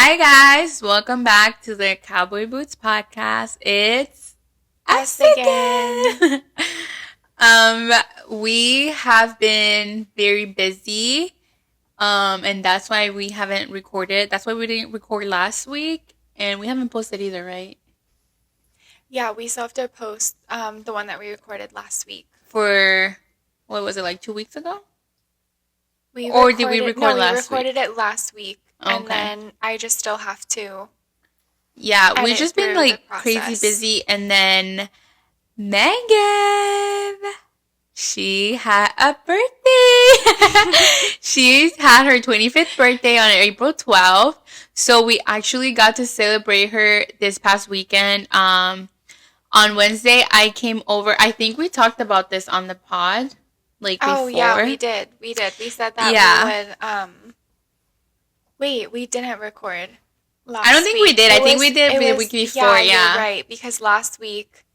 Hi guys, welcome back to the Cowboy Boots podcast. It's us again. um, we have been very busy, and that's why we haven't recorded. That's why we didn't record last week, and we haven't posted either, right? Yeah, we still have to post the one that we recorded last week. For what was it, like 2 weeks ago? We Or did we recorded record we last week? recorded it last week, and Okay. then I just still have to Yeah, we've edit just been through the like crazy process. busy, and then Megan, she had a birthday. She's had her 25th birthday on April 12th. So we actually got to celebrate her this past weekend. On Wednesday, I came over. I think we talked about this on the pod, like Oh before. yeah, we did. We said that we would. Wait, we didn't record last week. I don't think we did. I think we did the week before. Yeah, you're right. Because last week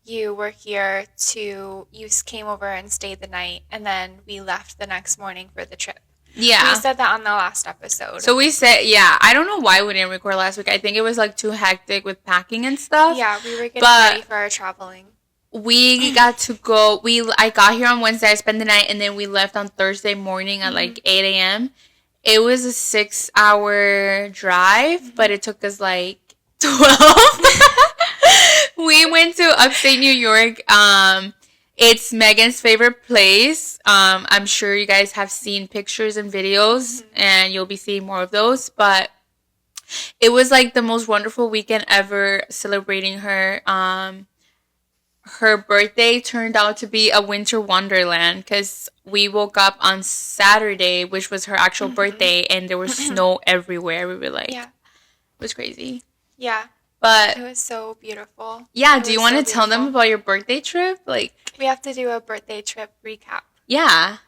you were here you came over and stayed the night, and then we left the next morning for the trip. Yeah. We said that on the last episode. So we said, yeah, I don't know why we didn't record last week. I think it was like too hectic with packing and stuff. Yeah, we were getting ready for our traveling. We got to go. I got here on Wednesday. I spent the night, and then we left on Thursday morning at like 8 a.m. It was a 6-hour drive, but it took us like 12. We went to upstate New York. It's Megan's favorite place. I'm sure you guys have seen pictures and videos, and you'll be seeing more of those. But it was like the most wonderful weekend ever celebrating her. Her birthday turned out to be a winter wonderland because we woke up on Saturday, which was her actual birthday, and there was snow everywhere. We were like, it was crazy. Yeah. But it was so beautiful. Yeah, do you want to tell them about your birthday trip? Like, we have to do a birthday trip recap. Yeah.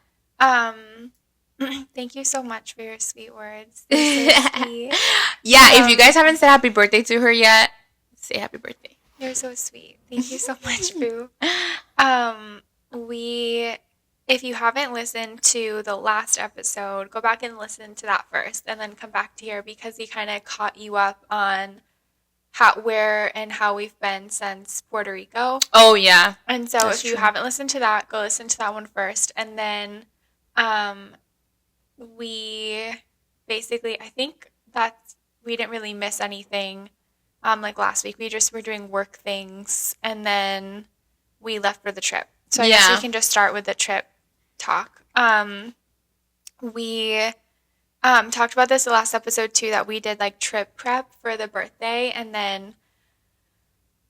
Thank you so much for your sweet words. So sweet. Yeah, if you guys haven't said happy birthday to her yet, say happy birthday. You're so sweet. Thank you so much, Boo. If you haven't listened to the last episode, go back and listen to that first, and then come back to here because he kind of caught you up on where and how we've been since Puerto Rico. Oh, yeah. And so if you haven't listened to that, go listen to that one first. And then we basically, I think we didn't really miss anything like last week. We just were doing work things, and then we left for the trip. So I guess we can just start with the trip talk. We talked about this the last episode too, that we did like trip prep for the birthday, and then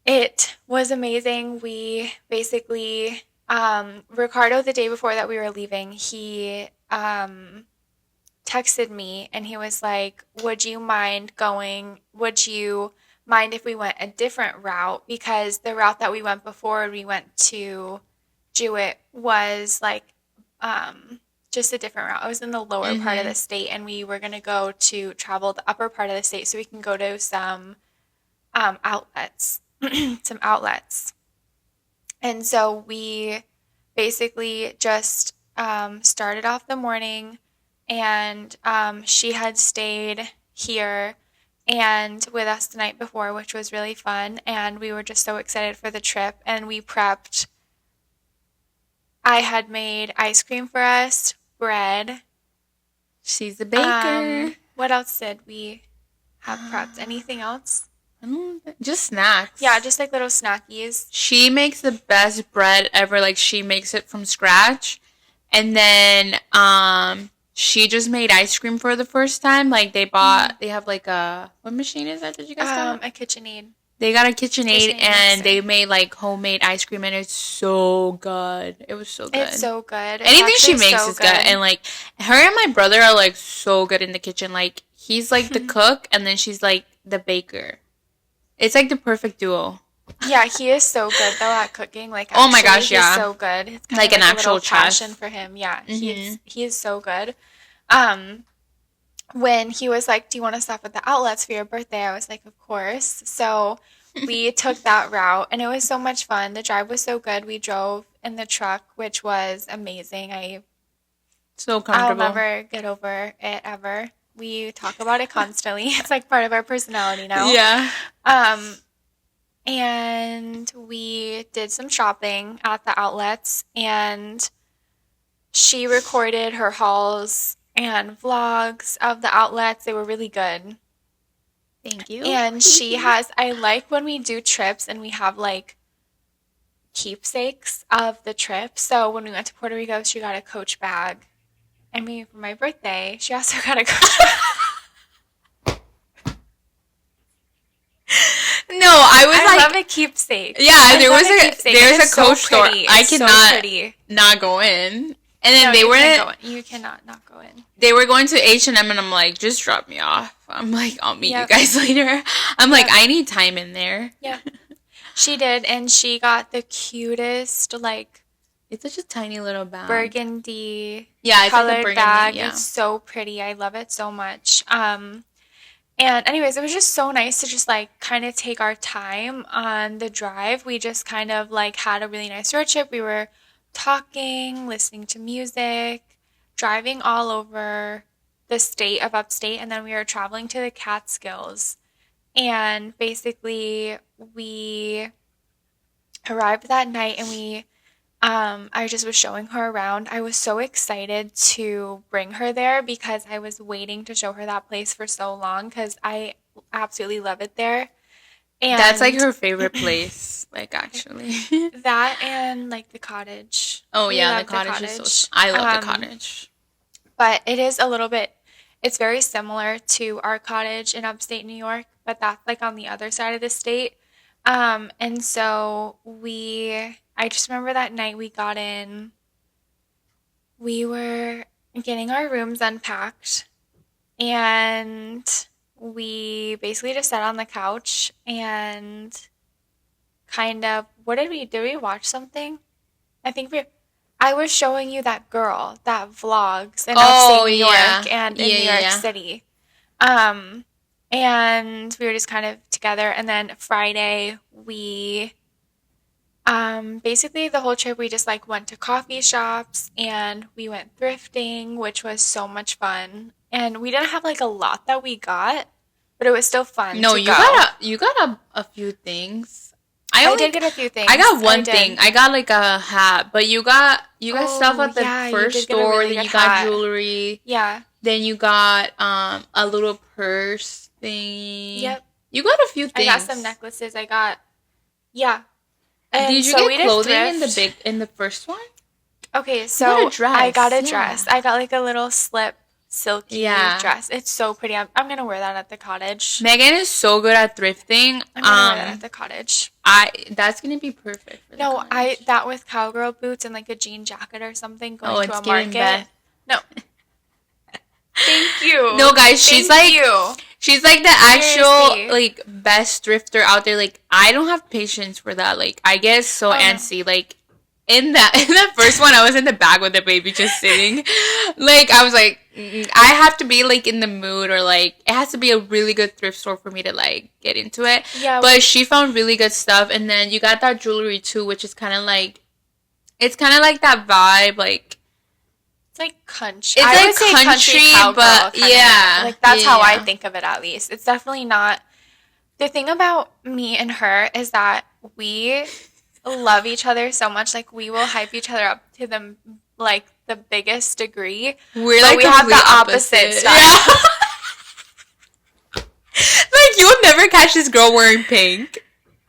it was amazing. We basically, Ricardo, the day before that we were leaving, he texted me and he was like, would you mind if we went a different route? Because the route that we went before we went to Jewett was like, just a different route. It was in the lower part of the state, and we were going to travel the upper part of the state so we can go to some outlets. And so we basically just started off the morning, and she had stayed here and with us the night before, which was really fun, and we were just so excited for the trip, and we prepped. I had made ice cream for us, bread. She's a baker. What else did we have prepped? Anything else? Just snacks. Yeah, just like little snackies. She makes the best bread ever. Like, she makes it from scratch. And then she just made ice cream for the first time. Like, they have like what machine is that you guys got? A KitchenAid. They got a KitchenAid, and they made like homemade ice cream, and it's so good. It was so good. It's so good. Anything she makes is good. And like, her and my brother are like so good in the kitchen. Like, he's like the cook, and then she's like the baker. It's like the perfect duo. Yeah, he is so good though at cooking. Like, oh my gosh, yeah, he's so good. It's kind like of an actual passion for him. Yeah, he is so good. When he was like, do you want to stop at the outlets for your birthday? I was like, of course. So we took that route, and it was so much fun. The drive was so good. We drove in the truck, which was amazing. So comfortable. I'll never get over it ever. We talk about it constantly. It's like part of our personality now. Yeah. And we did some shopping at the outlets, and she recorded her hauls and vlogs of the outlets. They were really good. Thank you. And I like when we do trips and we have like keepsakes of the trip. So when we went to Puerto Rico, she got a Coach bag. I mean, for my birthday, she also got a Coach bag. No, I love a keepsake. Yeah, there's a Coach store. I cannot so not go in. And then you cannot not go in. They were going to H&M and I'm like, just drop me off. I'm like, I'll meet you guys later. I'm like, I need time in there. Yeah. She did, and she got the cutest, like, it's such a tiny little bag. Burgundy it's colored like a burgundy bag. Yeah. It's so pretty. I love it so much. And anyways, it was just so nice to just like kind of take our time on the drive. We just kind of like had a really nice road trip. We were talking, listening to music, driving all over the state of upstate, and then we were traveling to the Catskills. And basically, we arrived that night, and I just was showing her around. I was so excited to bring her there because I was waiting to show her that place for so long because I absolutely love it there. And that's like her favorite place, like actually. That and like the cottage. Oh yeah, the cottage. I love the cottage. But it is a little bit, it's very similar to our cottage in upstate New York, but that's like on the other side of the state. And so I just remember that night we got in, we were getting our rooms unpacked, and we basically just sat on the couch and kind of, did we watch something? I was showing you that girl that vlogs in upstate New York and in New York City. And we were just kind of together. And then Friday, we basically the whole trip we just like went to coffee shops and we went thrifting, which was so much fun. And we didn't have like a lot that we got, but it was still fun. No, you got a few things. I did get a few things. I got one thing. I got like a hat, but you got stuff at the first store. Then you got jewelry. Yeah. Then you got a little purse thing. Yep. You got a few things. I got some necklaces. Yeah. And did you get clothing in the first one? Okay, so I got a dress. I got like a little slip silky dress. It's so pretty. I'm gonna wear that at the cottage. Megan is so good at thrifting. I'm gonna wear that at the cottage. That's gonna be perfect for the cottage. That with cowgirl boots and like a jean jacket or something going to a market. Beth. No. Thank you. No, guys, she's like the actual like best thrifter out there. Like, I don't have patience for that. Like, I get so antsy. No. Like, in that first one, I was in the back with the baby just sitting. Like, I was like, I have to be like in the mood, or like it has to be a really good thrift store for me to like get into it. Yeah. But she found really good stuff, and then you got that jewelry too, which is kind of like, it's kind of like that vibe, like. It's like country. I would say country, but yeah. Like, that's how I think of it, at least. It's definitely not. The thing about me and her is that we love each other so much. Like, we will hype each other up to the biggest degree. We have the opposite style. Yeah. Like, you'll never catch this girl wearing pink.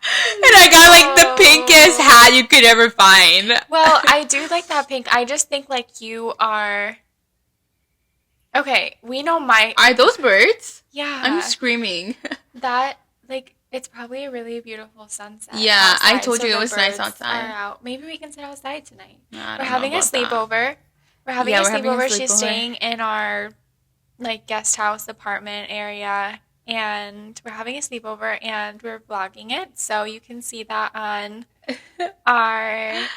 And I got like the pinkest hat you could ever find. Well, I do like that pink. I just think like you are. Okay, we know Are those birds? Yeah. I'm screaming. That, like, it's probably a really beautiful sunset. Yeah, outside, I told you it was nice outside. Maybe we can sit outside tonight. We're having a sleepover. We're having a sleepover. She's staying in our like guest house apartment area. And we're having a sleepover, and we're vlogging it, so you can see that on our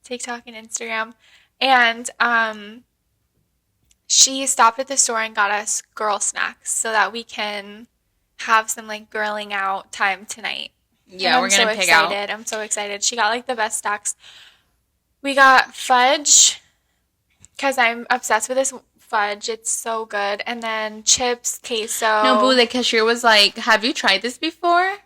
TikTok and Instagram. And she stopped at the store and got us girl snacks so that we can have some like girling out time tonight. Yeah, we're gonna pick out. I'm so excited. She got like the best snacks. We got fudge because I'm obsessed with this fudge. It's so good. And then chips, queso. No, boo, the cashier was like, have you tried this before?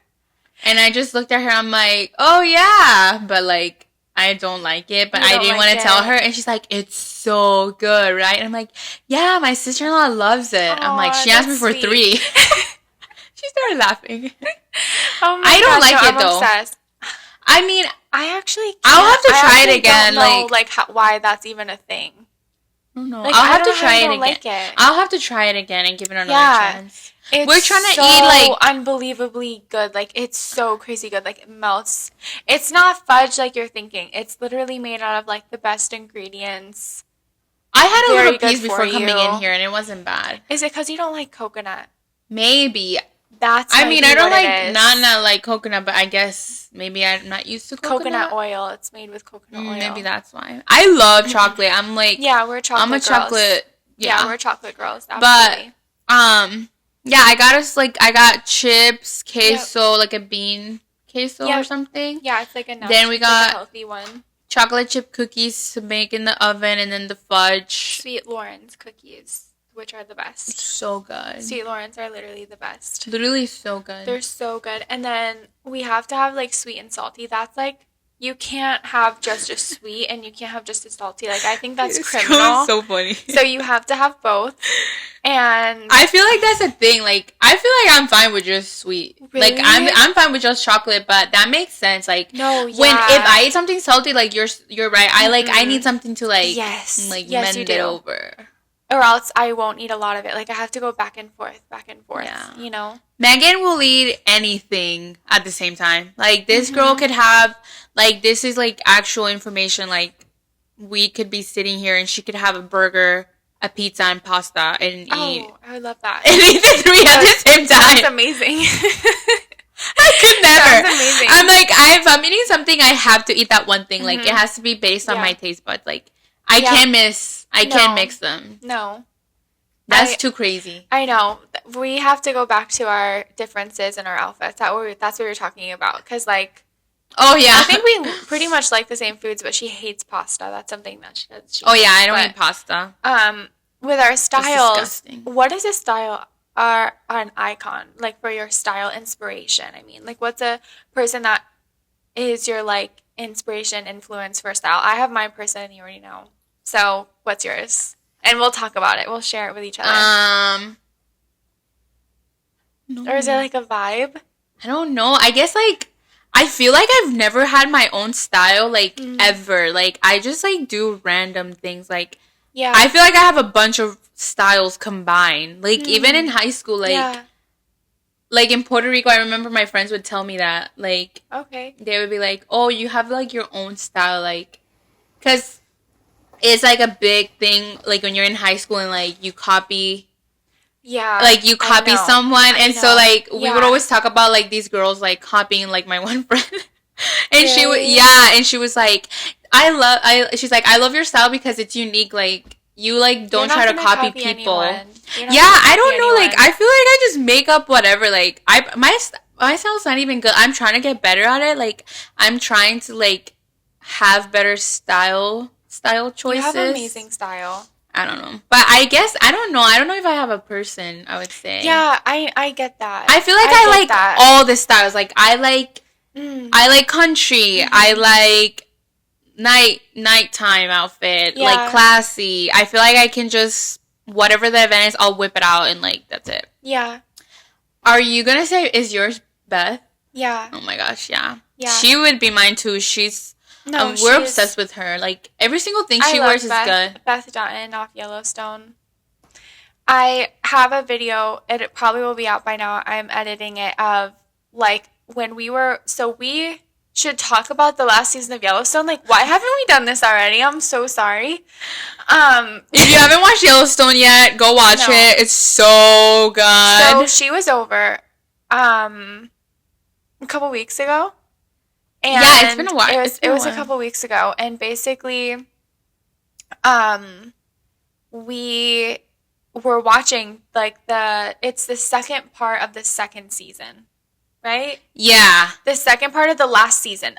And I just looked at her. I'm like, oh, yeah. But, like, I don't like it. But I didn't want to tell her. And she's like, it's so good, right? And I'm like, yeah, my sister-in-law loves it. Aww, I'm like, she asked me for sweet. 3. She started laughing. Oh my I don't gosh, like no, it, I'm though. Obsessed. I mean, I actually can't. I'll have to try I it again. Don't know, why that's even a thing. I don't know. Like, I'll have to don't try it don't again. Like it. I'll have to try it again and give it another chance. We're trying to so eat, like, unbelievably good. Like, it's so crazy good. Like, it melts. It's not fudge like you're thinking. It's literally made out of, like, the best ingredients. I had a Very little piece good before for coming you. in here, and it wasn't bad. Is it because you don't like coconut? Maybe. That's I mean, I don't what like it is. not like coconut, but I guess maybe I'm not used to coconut oil. It's made with coconut oil. Maybe that's why. I love chocolate. I'm like, yeah, we're chocolate. I'm a girls. chocolate. Yeah, we're chocolate girls. Absolutely. But yeah, I got chips, queso, like a bean queso or something. Yeah, it's like a nut. Then we got a healthy one. Chocolate chip cookies to make in the oven, and then the fudge. Sweet Lawrence cookies, which are the best. So good. Sweet Lawrence are literally the best. Literally so good. They're so good. And then we have to have like sweet and salty. That's like, you can't have just a sweet and you can't have just a salty. Like, I think that's criminal. So funny. So you have to have both. And I feel like that's a thing. Like, I feel like I'm fine with just sweet. Really? Like, I'm fine with just chocolate, but that makes sense. Like, no, when if I eat something salty, like you're right. I need something to like yes, mend it over. Or else I won't eat a lot of it. Like, I have to go back and forth. Yeah. You know? Megan will eat anything at the same time. Like, this girl could have, like, this is, like, actual information. Like, we could be sitting here and she could have a burger, a pizza, and pasta and eat. Oh, I would love that. And eat the 3 at the same time. That's amazing. I could never. Sounds amazing. I'm like, if I'm eating something, I have to eat that one thing. Like, it has to be based on my taste buds. Like, I can't mix them. No. That's too crazy. I know. We have to go back to our differences in our outfits. That's what we were talking about. Because, like, oh, yeah. I think we pretty much like the same foods, but she hates pasta. That's something that she does. Oh, yeah. I don't eat pasta. With our styles, disgusting. what is a style or an icon? Like, for your style inspiration? I mean, like, what's a person that is your, like, inspiration, influence for style? I have my person, and you already know. So, what's yours? And we'll talk about it. We'll share it with each other. No. Or is there like a vibe? I don't know. I guess like I feel like I've never had my own style like ever. Like I just like do random things. Like I feel like I have a bunch of styles combined. Like even in high school, like in Puerto Rico, I remember my friends would tell me that. Like they would be like, "Oh, you have like your own style," like because it's like a big thing, like when you're in high school and like you copy, like you copy someone, and so like we would always talk about like these girls like copying like my one friend, and she would and she was like, she's like, I love your style because it's unique, like you like don't try to copy people. I don't know, like I feel like I just make up whatever, like my style's not even good. I'm trying to get better at it, like I'm trying to like have better style choices. You have amazing style. I don't know. But I guess, I don't know. I don't know if I have a person, I would say. Yeah, I get that. I feel like I like all the styles. Like, I like country. I like nighttime outfit. Like, classy. I feel like I can just, whatever the event is, I'll whip it out and, like, that's it. Yeah. Are you going to say, is yours Beth? Yeah. Oh, my gosh, yeah. Yeah. She would be mine, too. We're obsessed with her. Like, every single thing she wears is good. Beth Dutton off Yellowstone. I have a video, it probably will be out by now, I'm editing it, of, like, when we should talk about the last season of Yellowstone. Like, why haven't we done this already? I'm so sorry. If you haven't watched Yellowstone yet, go watch it. It's so good. So, she was over, a couple weeks ago. And yeah, it's been a while. It was a couple weeks ago, and basically, we were watching like it's the second part of the second season, right? Yeah, the second part of the last season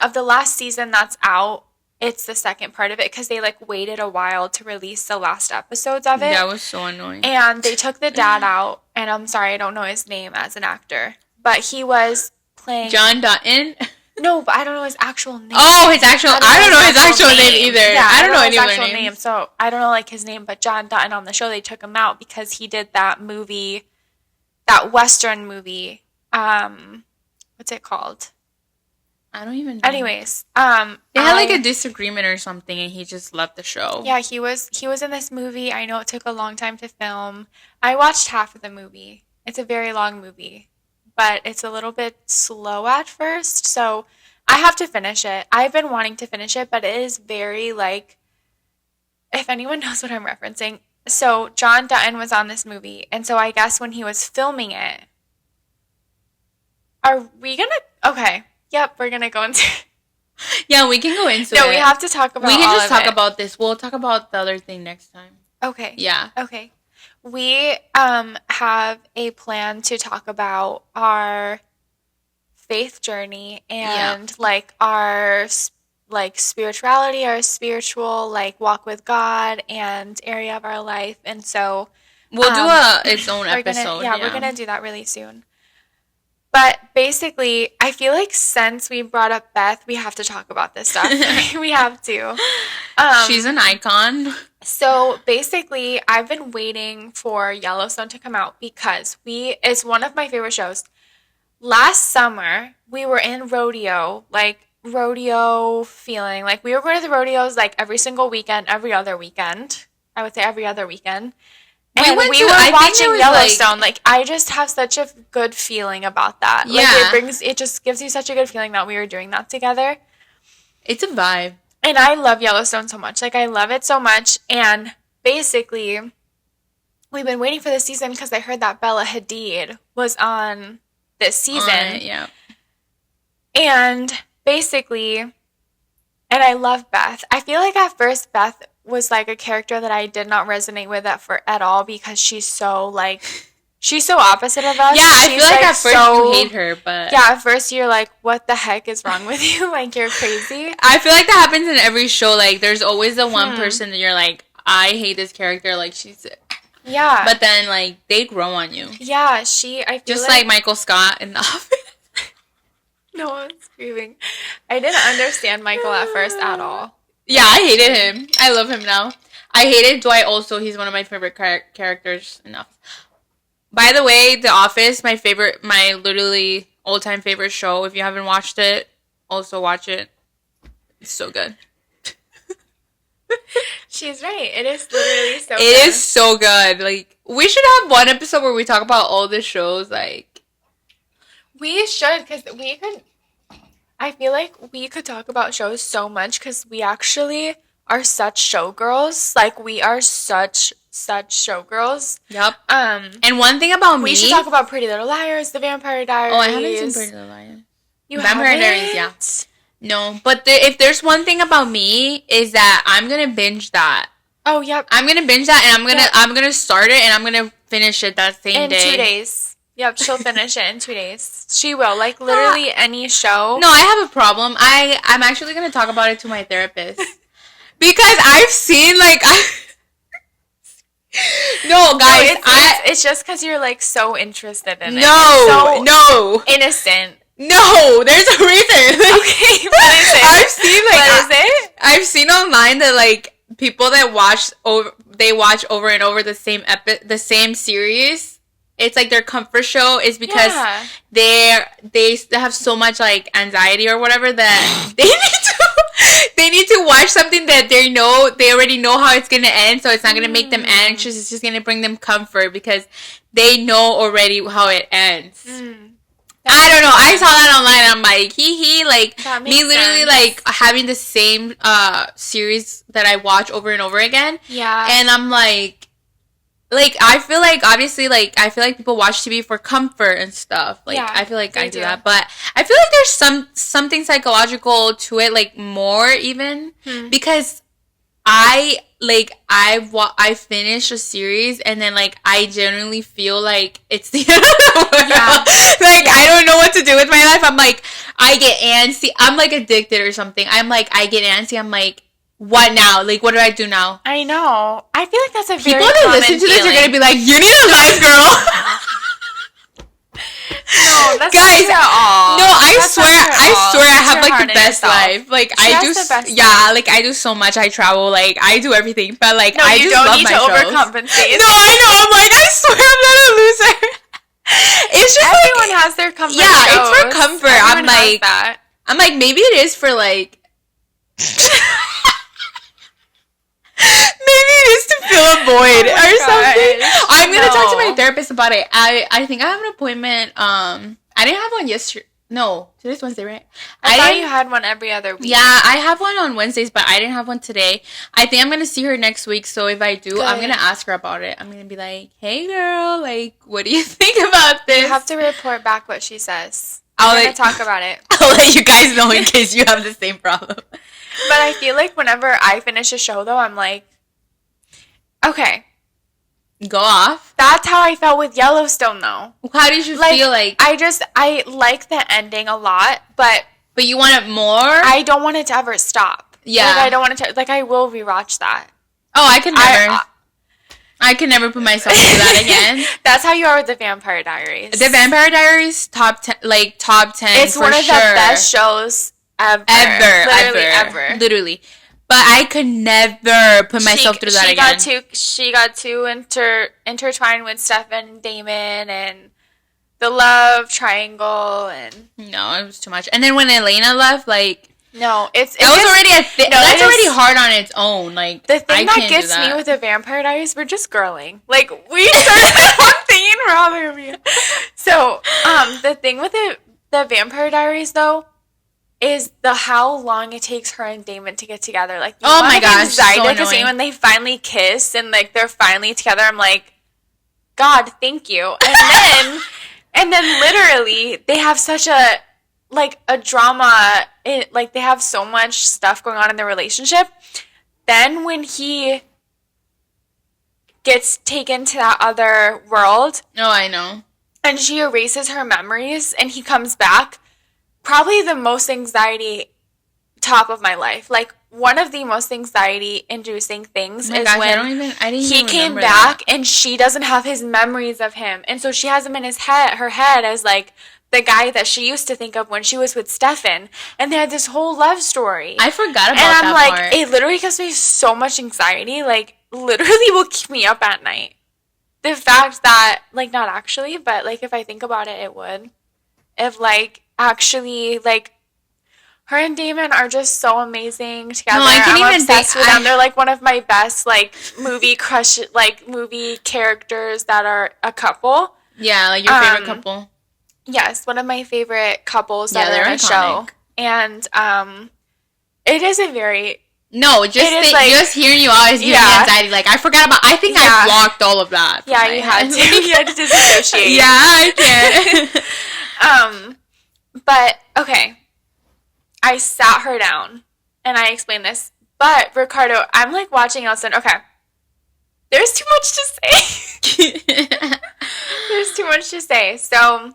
that's out. it's the second part of it because they like waited a while to release the last episodes of it. That was so annoying. And they took the dad out, and I'm sorry, I don't know his name as an actor, but he was playing John Dutton. No, but I don't know his actual name. Oh, his actual. I don't know his actual name either. Yeah, I don't know any his other actual names. name. So I don't know like his name, but John Dutton on the show they took him out because he did that movie, that Western movie. What's it called? I don't even know. Anyways, they had like a disagreement or something, and he just left the show. Yeah, he was in this movie. I know it took a long time to film. I watched half of the movie. It's a very long movie, but it's a little bit slow at first, so I have to finish it. I've been wanting to finish it, but it is very like, if anyone knows what I'm referencing. So John Dutton was on this movie, and so I guess when he was filming it, are we gonna? Okay. Yep, we're gonna go into. Yeah, we can go into it. No, we have to talk about. We can just talk it. about this. We'll talk about the other thing next time. Okay. Yeah. Okay. We have a plan to talk about our faith journey and like our like spirituality, our spiritual like walk with God and area of our life, and so we'll do its own episode. We're gonna do that really soon. But basically, I feel like since we brought up Beth, we have to talk about this stuff. We have to. She's an icon. So basically, I've been waiting for Yellowstone to come out because it's one of my favorite shows. Last summer, we were in rodeo feeling. Like we were going to the rodeos like every single weekend, every other weekend. I would say every other weekend. And we were watching Yellowstone. Like, I just have such a good feeling about that. Yeah. Like, it just gives you such a good feeling that we were doing that together. It's a vibe. And I love Yellowstone so much. Like, I love it so much. And basically, we've been waiting for this season because I heard that Bella Hadid was on this season. Yeah. And basically, and I love Beth. I feel like at first Beth was like a character that I did not resonate with at all because she's so opposite of us. Yeah, I feel like at first you hate her, but yeah, at first you're like, what the heck is wrong with you? Like, you're crazy. I feel like that happens in every show. Like, there's always the one person that you're like, I hate this character. Like, she's yeah, but then like they grow on you. Yeah, I feel just like Michael Scott in The Office. No one's screaming. I didn't understand Michael at first at all. Yeah, I hated him. I love him now. I hated Dwight also. He's one of my favorite characters in Office. By the way, The Office, my literally all-time favorite show. If you haven't watched it, also watch it. It's so good. She's right. It is literally so good. It is so good. Like, we should have one episode where we talk about all the shows, like. We should, because we could. I feel like we could talk about shows so much because we actually are such showgirls. Like, we are such showgirls. Yep. And one thing about me, we should talk about Pretty Little Liars, The Vampire Diaries. Oh, I haven't seen Pretty Little Liars. Vampire Diaries, yeah. No, but if there's one thing about me is that I'm gonna binge that. Oh, yep. I'm gonna binge that, and I'm gonna start it, and I'm gonna finish it that same day. In 2 days. Yep, she'll finish it in 2 days. She will. Like, literally any show. No, I have a problem. I'm actually going to talk about it to my therapist. Because I've seen, like... No, guys, it's just because you're, like, so interested in it. No. Innocent. No, there's a reason. Okay, what is it? I've seen, like... What is it? I've seen online that, like, people that watch over and over the same series... It's like their comfort show is because they have so much like anxiety or whatever that they need to watch something that they already know how it's gonna end, so it's not gonna make them anxious. It's just gonna bring them comfort because they know already how it ends. I don't know. I saw that online. And I'm like, like me literally sense. Like having the same series that I watch over and over again. Yeah, and I'm like. Like, I feel like, obviously, like, I feel like people watch TV for comfort and stuff. Like, yeah, I feel like I do that. But I feel like there's something psychological to it, like, more even. Because I finish a series and then, like, I genuinely feel like it's the end of the world. Yeah. Like, I don't know what to do with my life. I'm like, I get antsy. I'm like addicted or something. I'm like, I get antsy. I'm like, what now? Like, what do I do now? I know. I feel like that's a very people that listen to this are gonna be like, you need a life, girl. No, that's guys, not at all. No, I That's swear, I have like the best yourself. life. Like She I has do, the best yeah, like I do so much. I travel, like I do everything. But like No, I you just don't love need my to shows. overcompensate. No, I know. I'm like, I swear, I'm not a loser. It's just everyone like, has their comfort. yeah, shows. it's for comfort. Everyone has that. I'm like, maybe it is for like. Maybe it is to fill a void or something. I'm gonna talk to my therapist about it. I think I have an appointment. I didn't have one yesterday. No, today's Wednesday, right? I thought you had one every other week. Yeah, I have one on Wednesdays, but I didn't have one today. I think I'm gonna see her next week. So if I do, good. I'm gonna ask her about it. I'm gonna be like, "Hey, girl, like, what do you think about this?" You have to report back what she says. I'll We're gonna talk about it. I'll let you guys know in case you have the same problem. But I feel like whenever I finish a show, though, I'm like, okay. Go off. That's how I felt with Yellowstone, though. How did you feel like? I like the ending a lot, but you want it more? I don't want it to ever stop. Yeah. Like, I don't want it to, like, I will rewatch that. Oh, I could never. I could never put myself through that again. That's how you are with the Vampire Diaries. The Vampire Diaries, top 10. It's one of the best shows ever. Literally. But I could never put myself through that again. She got too intertwined with Stefan and Damon and the love triangle and no, it was too much. And then when Elena left, like no, that's already hard on its own. Like the thing that gets me with the Vampire Diaries, we're just girling. Like we started one thing and we're all there. So the thing with the Vampire Diaries though. Is how long it takes her and Damon to get together. Like, oh my gosh, so annoying. When they finally kiss and like they're finally together, I'm like, God, thank you. And then literally they have such a drama. Like they have so much stuff going on in their relationship. Then when he gets taken to that other world, oh, I know, and she erases her memories, and he comes back. Probably the most anxiety top of my life. Like, one of the most anxiety-inducing things is when he came back and she doesn't have his memories of him. And so she has him in her head as, like, the guy that she used to think of when she was with Stefan. And they had this whole love story. I forgot about that. And I'm like, part. It literally gives me so much anxiety. Like, literally will keep me up at night. The fact that, like, not actually, but, like, if I think about it, it would. If, like, actually, like, her and Damon are just so amazing together. No, I'm obsessed with them. They're, like, one of my best, like, movie characters that are a couple. Yeah, like, your favorite couple. Yes, one of my favorite couples that are in a show. And, it is a very... No, just hearing you always gives me anxiety. Like, I forgot about... I think I blocked all of that. Yeah, you had to. You had to disassociate. Yeah, I can. But, okay, I sat her down, and I explained this, but, Ricardo, I'm, like, watching Yellowstone, okay, there's too much to say. So,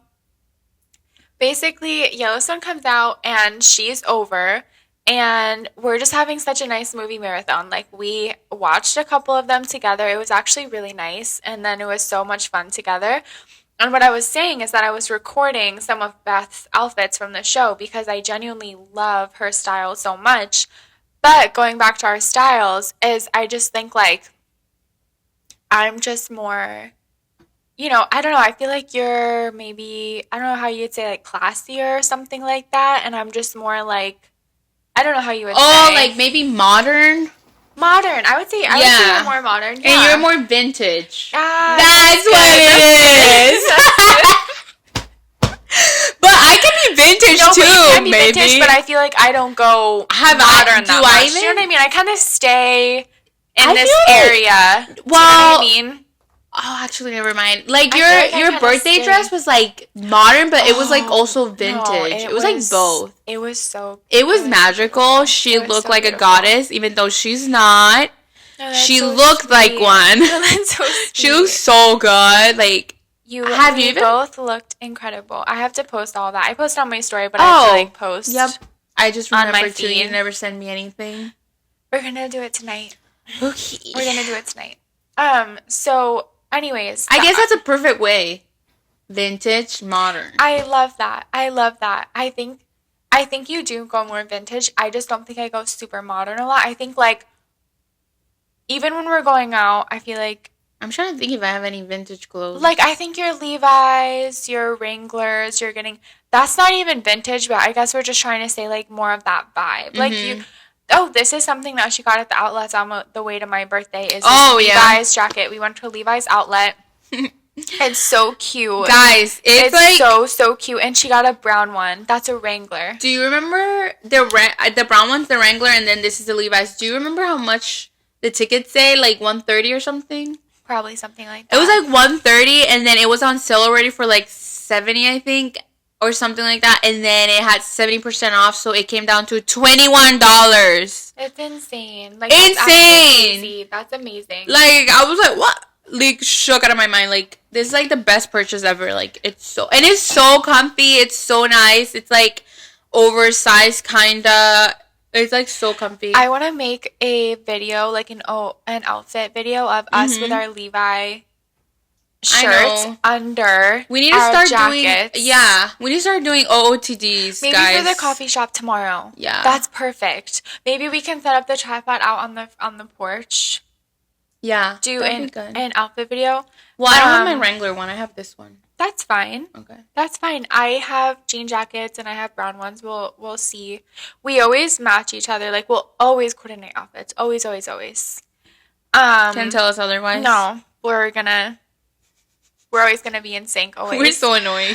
basically, Yellowstone comes out, and she's over, and we're just having such a nice movie marathon. Like, we watched a couple of them together. It was actually really nice, and then it was so much fun together. And what I was saying is that I was recording some of Beth's outfits from the show because I genuinely love her style so much. But going back to our styles is I just think, like, I'm just more, I don't know. I feel like you're maybe, I don't know how you'd say, like, classier or something like that. And I'm just more, like, I don't know how you would say. Oh, like, maybe modern? Modern. I would say you're more modern. Yeah. And you're more vintage. That's what it is. But I can be vintage too, but you can be vintage, but I feel like I don't go modern that much. You know what I mean? I kind of stay in this area. Well, you know what I mean? Oh, actually, never mind. Like, your birthday dress was, like, modern, but it was, like, also vintage. No, it was, like, both. It was magical. She looked like a goddess, even though she's not. Oh, she looked like one. Oh, that's so sweet. She looked so good. Like, We both looked incredible. I have to post all that. I post on my story, but I have to like post. Yep. I just remembered too. feed. You never send me anything. We're gonna do it tonight. Okay. We're gonna do it tonight. So anyways. I guess that's a perfect way. Vintage, modern. I love that. I think you do go more vintage. I just don't think I go super modern a lot. I think like even when we're going out, I feel like I'm trying to think if I have any vintage clothes. Like, I think your Levi's, your Wranglers, you're getting... That's not even vintage, but I guess we're just trying to say, like, more of that vibe. Like, you... Oh, this is something that she got at the outlets on the way to my birthday. Is Levi's jacket. We went to a Levi's outlet. It's so cute. Guys, it's like... so cute. And she got a brown one. That's a Wrangler. Do you remember the brown one's the Wrangler, and then this is the Levi's? Do you remember how much the tickets say? Like, $130 or something? Probably something like that. It was like $130, and then it was on sale already for like $70, I think, or something like that. And then it had 70% off, so it came down to $21. It's insane. Like, insane. That's amazing. Like, I was like, what? Like, shook out of my mind. Like, this is like the best purchase ever. Like, it's so comfy. It's so nice. It's like oversized, kinda. It's like so comfy. I want to make a video, like an outfit video of us with our Levi shirts under. We need to start jackets. We need to start doing OOTDs. Maybe guys. for the coffee shop tomorrow. Yeah, that's perfect. Maybe we can set up the tripod out on the porch. Yeah, do an outfit video. Well, I don't have my Wrangler one. I have this one. That's fine. Okay. That's fine. I have jean jackets and I have brown ones. We'll see. We always match each other. Like, we'll always coordinate outfits. Always. Can't tell us otherwise. No. We're always gonna be in sync always. We're so annoying.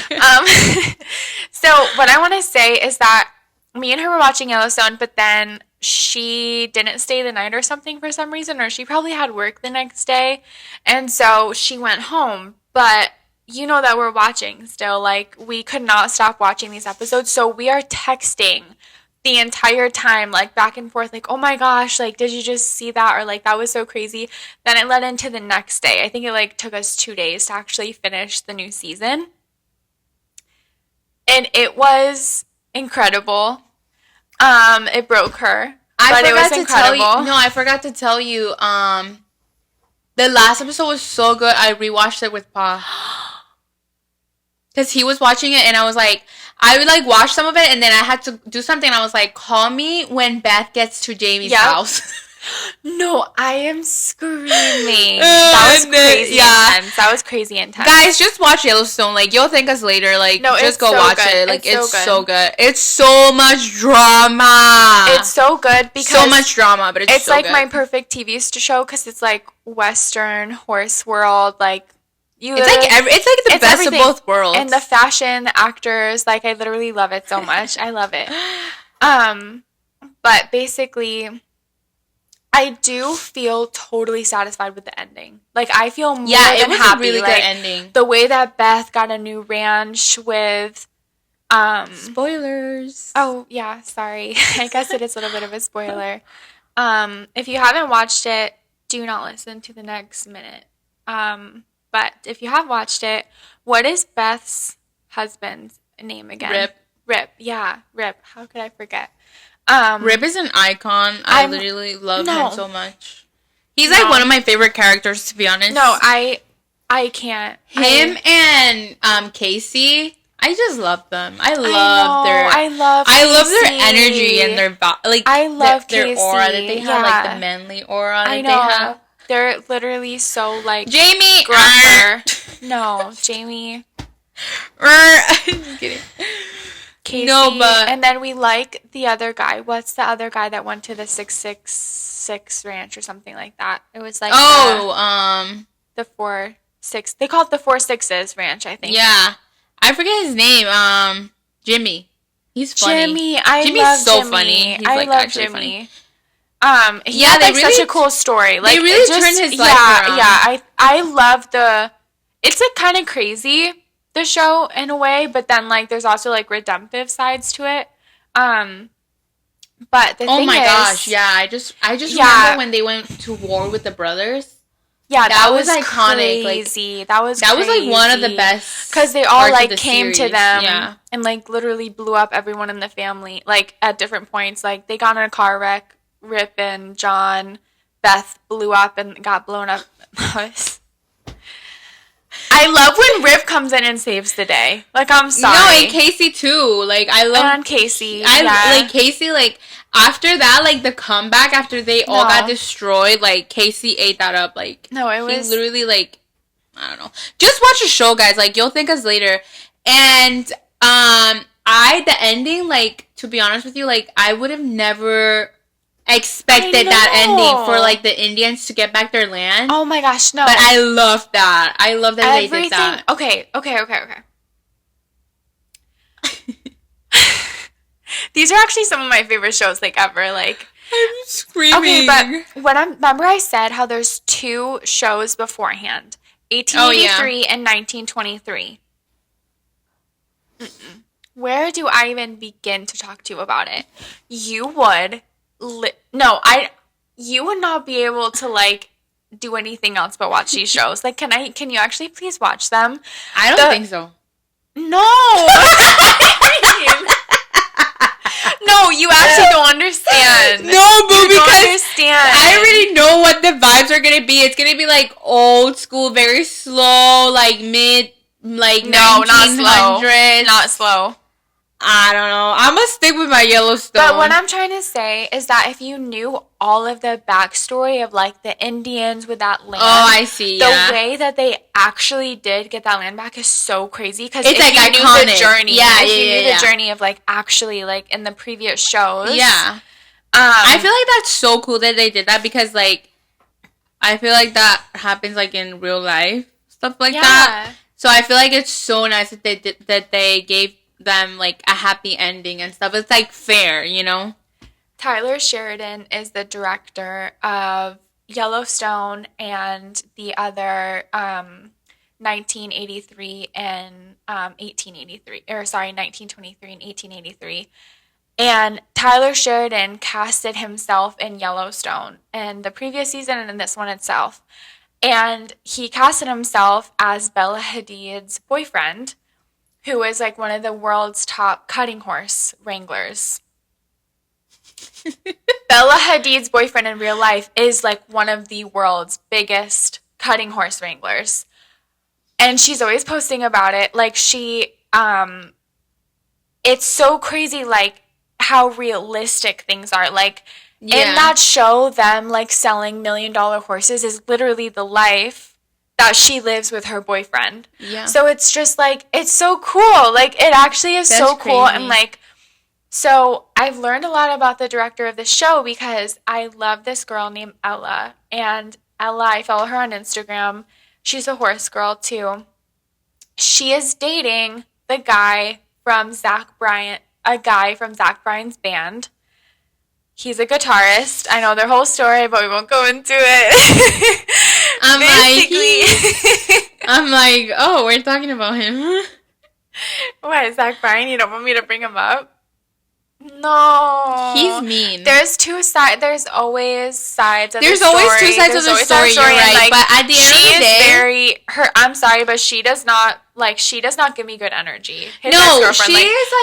So what I want to say is that me and her were watching Yellowstone, but then she didn't stay the night or something for some reason, or she probably had work the next day, and so she went home. But you know that we're watching still. Like, we could not stop watching these episodes, so we are texting the entire time, like, back and forth, like, oh my gosh, like, did you just see that? Or, like, that was so crazy. Then it led into the next day. I think it, like, took us 2 days to actually finish the new season. And it was incredible. It broke her. But it was incredible. I forgot to tell you, the last episode was so good, I rewatched it with Pa. Because he was watching it, and I was like, I would, like, watch some of it, and then I had to do something, and I was like, call me when Beth gets to Jamie's house. No, I am screaming. That was crazy intense. That was crazy intense. Guys, just watch Yellowstone. Like, you'll thank us later. Like, just go watch it. Like, it's so good. It's so much drama. It's so good because... So much drama, but it's so like good. my perfect TV show because it's, like, Western, horse world, like... It's like the best everything. Of both worlds. And the fashion, the actors, like, I literally love it so much. I love it. But basically, I do feel totally satisfied with the ending. Like, I feel more than happy. A really good ending. The way that Beth got a new ranch with... Spoilers. Oh, yeah, sorry. I guess it is a little bit of a spoiler. If you haven't watched it, do not listen to the next minute. But if you have watched it, what is Beth's husband's name again? Rip. Yeah, Rip. How could I forget? Rip is an icon. I literally love him so much. He's like one of my favorite characters, to be honest. No, I can't. Him and Casey, I just love them. I love their energy and their I love their Casey. aura that they have, like the manly aura that they have. They're literally so, like... Jamie! Gruffer. No, Jamie. I'm just kidding. Casey. No, but... And then we like the other guy. What's the other guy that went to the 666 ranch or something like that? It was like... The 4-6... They call it the 4-6s ranch, I think. Yeah. I forget his name. Jimmy. He's funny. Jimmy's so Jimmy. funny. He's I love actually Jimmy. Funny. He had like such a cool story. Like, they really turned his life around. Yeah, I love it's like kind of crazy, the show, in a way, but then like there's also like redemptive sides to it. But the thing is, gosh, yeah, I just remember when they went to war with the brothers. Yeah, that was was iconic. crazy. That was like one of the best. Because they all parts of like the came to series. them Yeah. and like literally blew up everyone in the family. Like at different points, like they got in a car wreck. Rip and John, Beth blew up and got blown up. I love when Rip comes in and saves the day. Like, I'm sorry. No, and Casey too. Like, I love and Casey. like Casey. Like after that, like the comeback after they all got destroyed, like Casey ate that up. Like, no, it was literally like, I don't know. Just watch the show, guys. Like, you'll thank us later. And the ending, like, to be honest with you, like I would have never expected that ending for like the Indians to get back their land. Oh my gosh, no. But I love that. I love that they did that. Okay. These are actually some of my favorite shows like ever. Like I'm screaming. Okay, but remember I said how there's 2 shows beforehand. 1883 and 1923. Where do I even begin to talk to you about it? You would you would not be able to like do anything else but watch these shows. Like, can you actually please watch them? I don't think so. No. No, you actually don't understand. No, but because understand. I already know what the vibes are gonna be. It's gonna be like old school, very slow, like mid, like no, 1900s. Not slow. I don't know. I'm gonna stick with my Yellowstone. But what I'm trying to say is that if you knew all of the backstory of like the Indians with that land, I see. The way that they actually did get that land back is so crazy because it's if like you iconic. Knew the journey, if you knew the journey of like actually like in the previous shows, I feel like that's so cool that they did that because like I feel like that happens like in real life stuff like that. So I feel like it's so nice that they gave them like a happy ending and stuff. It's like fair, you know. Tyler Sheridan is the director of Yellowstone and the other 1983 and 1883 or sorry 1923 and 1883. And Tyler Sheridan casted himself in Yellowstone in the previous season and in this one itself. And he casted himself as Bella Hadid's boyfriend, who is like one of the world's top cutting horse wranglers. Bella Hadid's boyfriend in real life is like one of the world's biggest cutting horse wranglers. And she's always posting about it. Like it's so crazy like how realistic things are. Like in that show, them like selling $1 million horses is literally the life that she lives with her boyfriend. Yeah. So it's just like, it's so cool. Like it actually is so cool. Crazy. And like, so I've learned a lot about the director of the show because I love this girl named Ella. And Ella, I follow her on Instagram. She's a horse girl too. She is dating the guy from Zach Bryan's band. He's a guitarist. I know their whole story, but we won't go into it. I'm like, oh, we're talking about him. What, Zach Bryan? You don't want me to bring him up? No. He's mean. There's two sides. There's always sides of There's the story. There's always two sides of the story. You're right. Like, but at the end of the day, I'm sorry, but she does not give me good energy. His ex-girlfriend,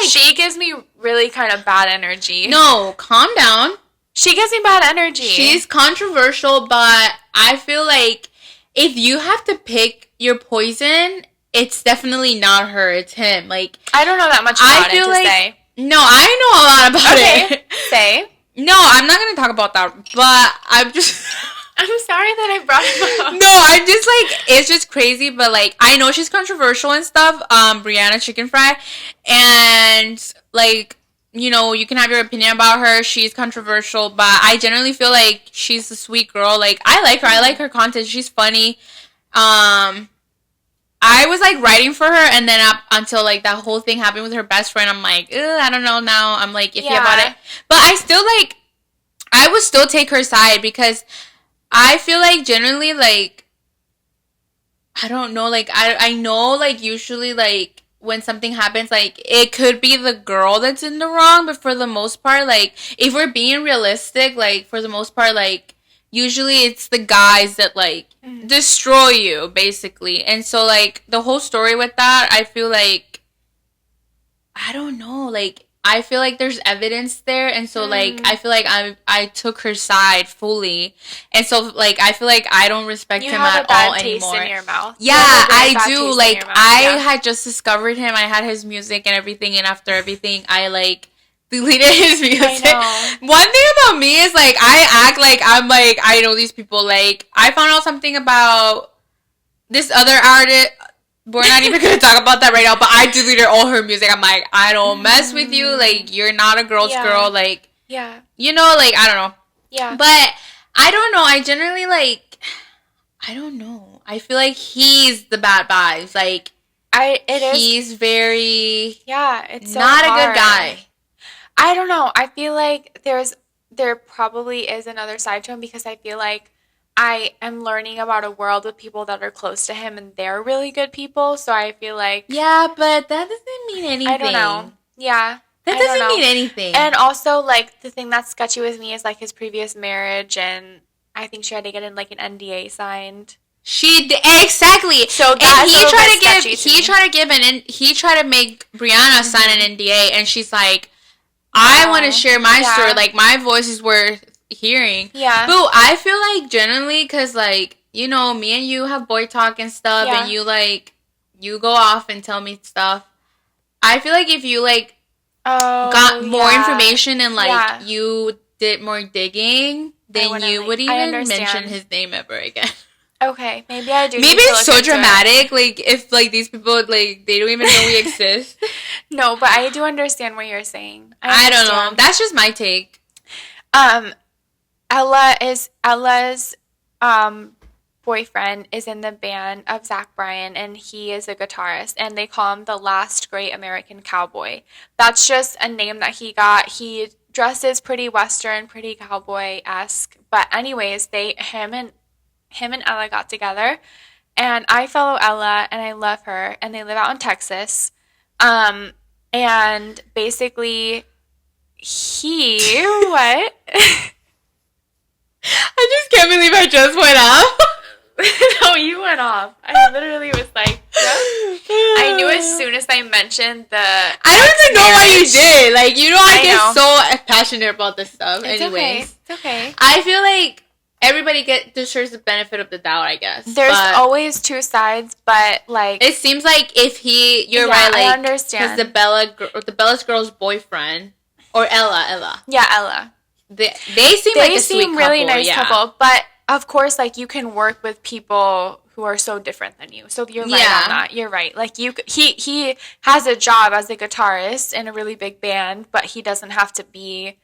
she gives me really kind of bad energy. No, calm down. She gives me bad energy. She's controversial, but I feel like if you have to pick your poison, it's definitely not her. It's him. Like I don't know that much about it to say. No, I know a lot about it. Say. No, I'm not going to talk about that. But I'm just... I'm sorry that I brought him up. No, I'm just like... It's just crazy. But like, I know she's controversial and stuff. Brianna Chicken Fry. And like, you know, you can have your opinion about her. She's controversial. But I generally feel like she's a sweet girl. Like, I like her. I like her content. She's funny. I was like writing for her, and then up until like that whole thing happened with her best friend, I'm like, I don't know now. I'm like iffy about it. But I still like, I would still take her side because I feel like generally like, I don't know, like I know like usually like when something happens, like it could be the girl that's in the wrong, but for the most part, like if we're being realistic, like for the most part, like usually it's the guys that like destroy you basically. And so like the whole story with that, I feel like I don't know, like I feel like there's evidence there, and so like I feel like I took her side fully, and so like I feel like I don't respect him at all anymore. In your mouth. Yeah, I do. Like I had just discovered him. I had his music and everything, and after everything, I like deleted his music. One thing about me is like I act like I'm like I know these people. Like I found out something about this other artist. We're not even gonna talk about that right now, but I deleted all her music. I'm like, I don't mess with you. Like, you're not a girl's girl. Like, you know, like, I don't know. Yeah. But I don't know. I generally like, I don't know. I feel like he's the bad vibes. Like, he's very, it's so not hard. A good guy. I don't know. I feel like there probably is another side to him, because I feel like I am learning about a world with people that are close to him, and they're really good people. So I feel like... Yeah, but that doesn't mean anything. I don't know. Yeah. That doesn't mean anything. And also, like, the thing that's sketchy with me is, like, his previous marriage, and I think she had to get in, like, an NDA signed. She did, exactly. So that's he tried to make Brianna sign an NDA, and she's like, I want to share my story. Like, my voice is worth hearing. Yeah. But I feel like generally, because like, you know, me and you have boy talk and stuff, and you like, you go off and tell me stuff. I feel like if you like got more information and like you did more digging, then you would even mention his name ever again. Okay, maybe I do. Maybe it's so dramatic. Like if like these people like they don't even know we exist. No, but I do understand what you're saying. I don't know. That's just my take. Ella's boyfriend is in the band of Zach Bryan, and he is a guitarist, and they call him the last great American cowboy. That's just a name that he got. He dresses pretty Western, pretty cowboy-esque. But anyways, him and Ella got together, and I follow Ella, and I love her, and they live out in Texas. And basically, what? I just can't believe I just went off. No, you went off. I literally was like, I knew as soon as I mentioned the... I don't even know why you did. Like, you know, I get so passionate about this stuff. Anyways. It's okay. I feel like everybody deserves the benefit of the doubt, I guess. There's always two sides, but like... It seems like if you're right, like... I understand. Because the Bella's girl's boyfriend, or Ella. Yeah, Ella. They seem like a sweet couple. Really nice couple, but of course, like you can work with people who are so different than you. So you're right on that. You're right. Like he has a job as a guitarist in a really big band, but he doesn't have to be,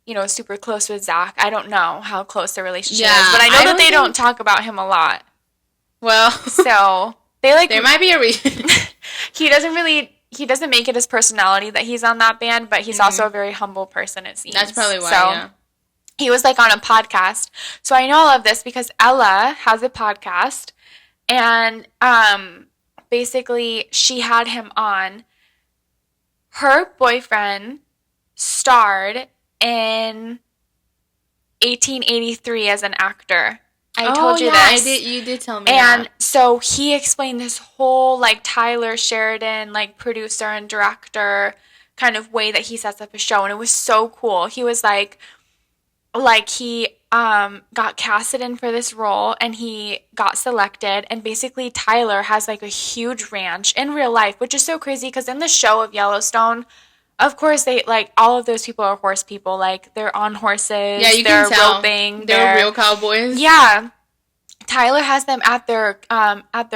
you know, super close with Zach. I don't know how close their relationship is, but I know that they don't talk about him a lot. Well, so they like there might be a reason. He doesn't make it his personality that he's on that band, but he's also a very humble person, it seems. That's probably why, he was, like, on a podcast. So I know all of this because Ella has a podcast, and basically she had him on. Her boyfriend starred in 1883 as an actor. I told you this. You did tell me and that. So he explained this whole, like, Tyler Sheridan, like, producer and director kind of way that he sets up a show, and it was so cool. He was, like he got casted in for this role, and he got selected, and basically Tyler has, like, a huge ranch in real life, which is so crazy, because in the show of Yellowstone, of course, they, like, all of those people are horse people. Like, they're on horses. Yeah, they're roping. They're real cowboys. Yeah. Tyler has them at their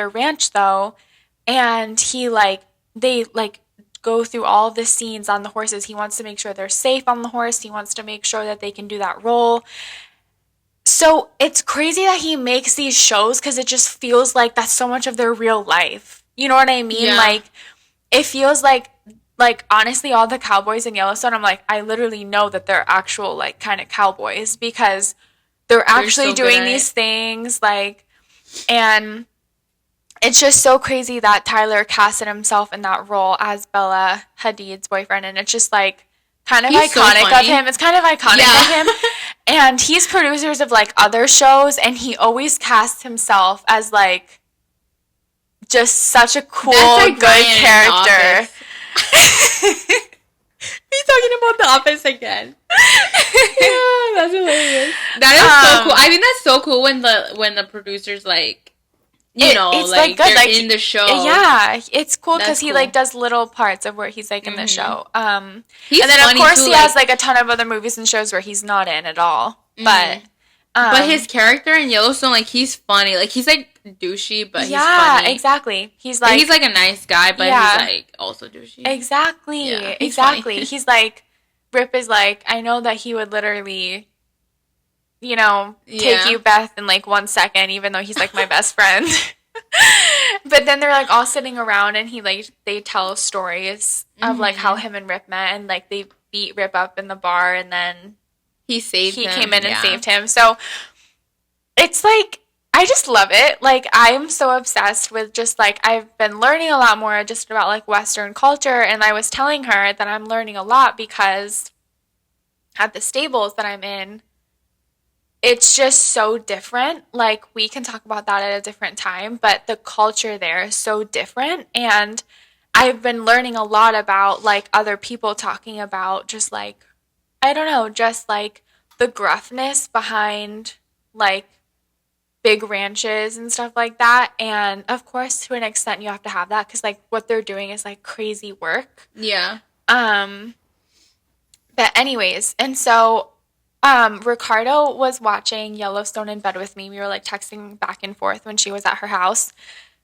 ranch, though, and they go through all of the scenes on the horses. He wants to make sure they're safe on the horse. He wants to make sure that they can do that role. So it's crazy that he makes these shows, because it just feels like that's so much of their real life. You know what I mean? Yeah. Like, it feels like honestly, all the cowboys in Yellowstone, I'm like, I literally know that they're actual, like, kind of cowboys, because they're actually doing these things, like, and it's just so crazy that Tyler casted himself in that role as Bella Hadid's boyfriend, and it's just, like, kind of iconic of him. It's kind of iconic of him. And he's producers of like other shows, and he always casts himself as like just such a cool, like good Ryan character. He's talking about The Office again. Yeah, that's hilarious. That is so cool. I think that's so cool when the producers like, it's like good, like in the show. Yeah, it's cool because he like does little parts of where he's like in the show. He's and then of course too, he has like a ton of other movies and shows where he's not in at all. But his character in Yellowstone, like he's funny. Like he's like douchey, but he's funny. Yeah, exactly. He's like a nice guy, but he's like also douchey. Exactly. Yeah, exactly. He's like Rip is like, I know that he would literally, take you, Beth, in like 1 second, even though he's like my best friend. But then they're like all sitting around, and they tell stories of like how him and Rip met, and like they beat Rip up in the bar, and then he came in and saved him. So it's like, I just love it. Like, I'm so obsessed with just, like, I've been learning a lot more just about, like, Western culture, and I was telling her that I'm learning a lot because at the stables that I'm in, it's just so different. Like, we can talk about that at a different time, but the culture there is so different, and I've been learning a lot about, like, other people talking about just, like, I don't know, just, like, the gruffness behind, like, big ranches and stuff like that. And of course, to an extent, you have to have that because like what they're doing is like crazy work. Yeah. But anyways, and so Ricardo was watching Yellowstone in bed with me. We were like texting back and forth when she was at her house.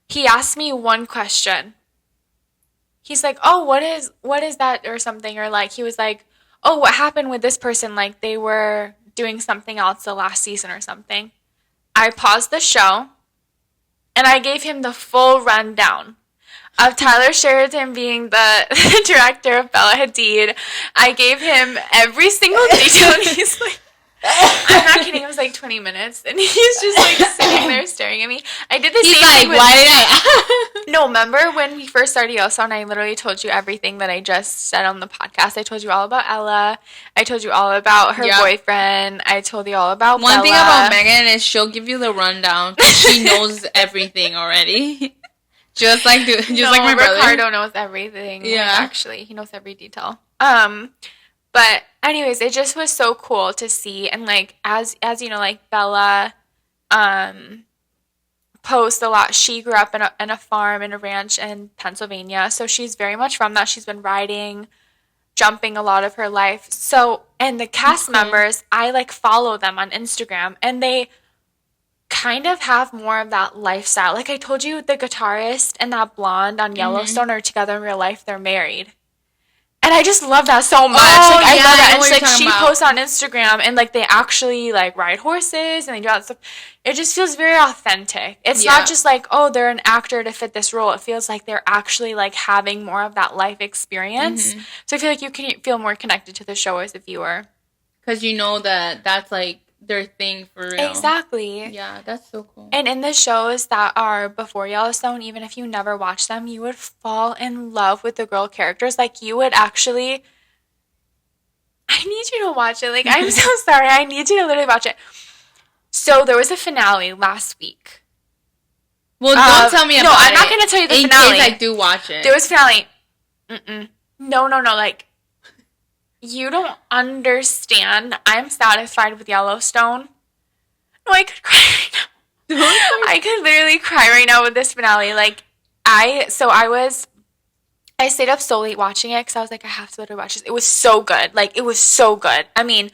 He asked me one question. He's like, "Oh, what is that?" or something, or like he was like, "Oh, what happened with this person? Like they were doing something else the last season or something." I paused the show, and I gave him the full rundown of Tyler Sheridan being the director of Bella Hadid. I gave him every single detail, and he's like, I'm not kidding, it was like 20 minutes, and he's just like sitting there staring at me. I did the same thing with... Why did I... No, remember when we first started Yellowstone, I literally told you everything that I just said on the podcast. I told you all about Ella. I told you all about her boyfriend. I told you all about Bella. One thing about Megan is she'll give you the rundown. She knows everything already. Just like my brother. Ricardo knows everything. Yeah. Like, actually, he knows every detail. But anyways, it just was so cool to see, and like as you know, like Bella posts a lot. She grew up in a farm, in a ranch in Pennsylvania, so she's very much from that. She's been riding, jumping a lot of her life. So, and the cast members, I like follow them on Instagram, and they kind of have more of that lifestyle. Like I told you, the guitarist and that blonde on Yellowstone are together in real life. They're married. And I just love that so much. I love that. And like she posts on Instagram, and like they actually like ride horses and they do all that stuff. It just feels very authentic. It's not just like, oh, they're an actor to fit this role. It feels like they're actually like having more of that life experience. So I feel like you can feel more connected to the show as a viewer. Because you know that that's like their thing for real. Exactly. Yeah, that's so cool. And in the shows that are before Yellowstone, even if you never watch them, you would fall in love with the girl characters. Like, you would actually... I need you to watch it. Like, I'm so sorry. I need you to literally watch it. So, there was a finale last week. Well, don't tell me about it. No, I'm not going to tell you the finale. In case I do watch it. There was a finale. No. Like... You don't understand. I'm satisfied with Yellowstone. No, I could cry right now. I could literally cry right now with this finale. Like, I stayed up so late watching it because I was like, I have to literally watch this. It was so good. Like, it was so good. I mean,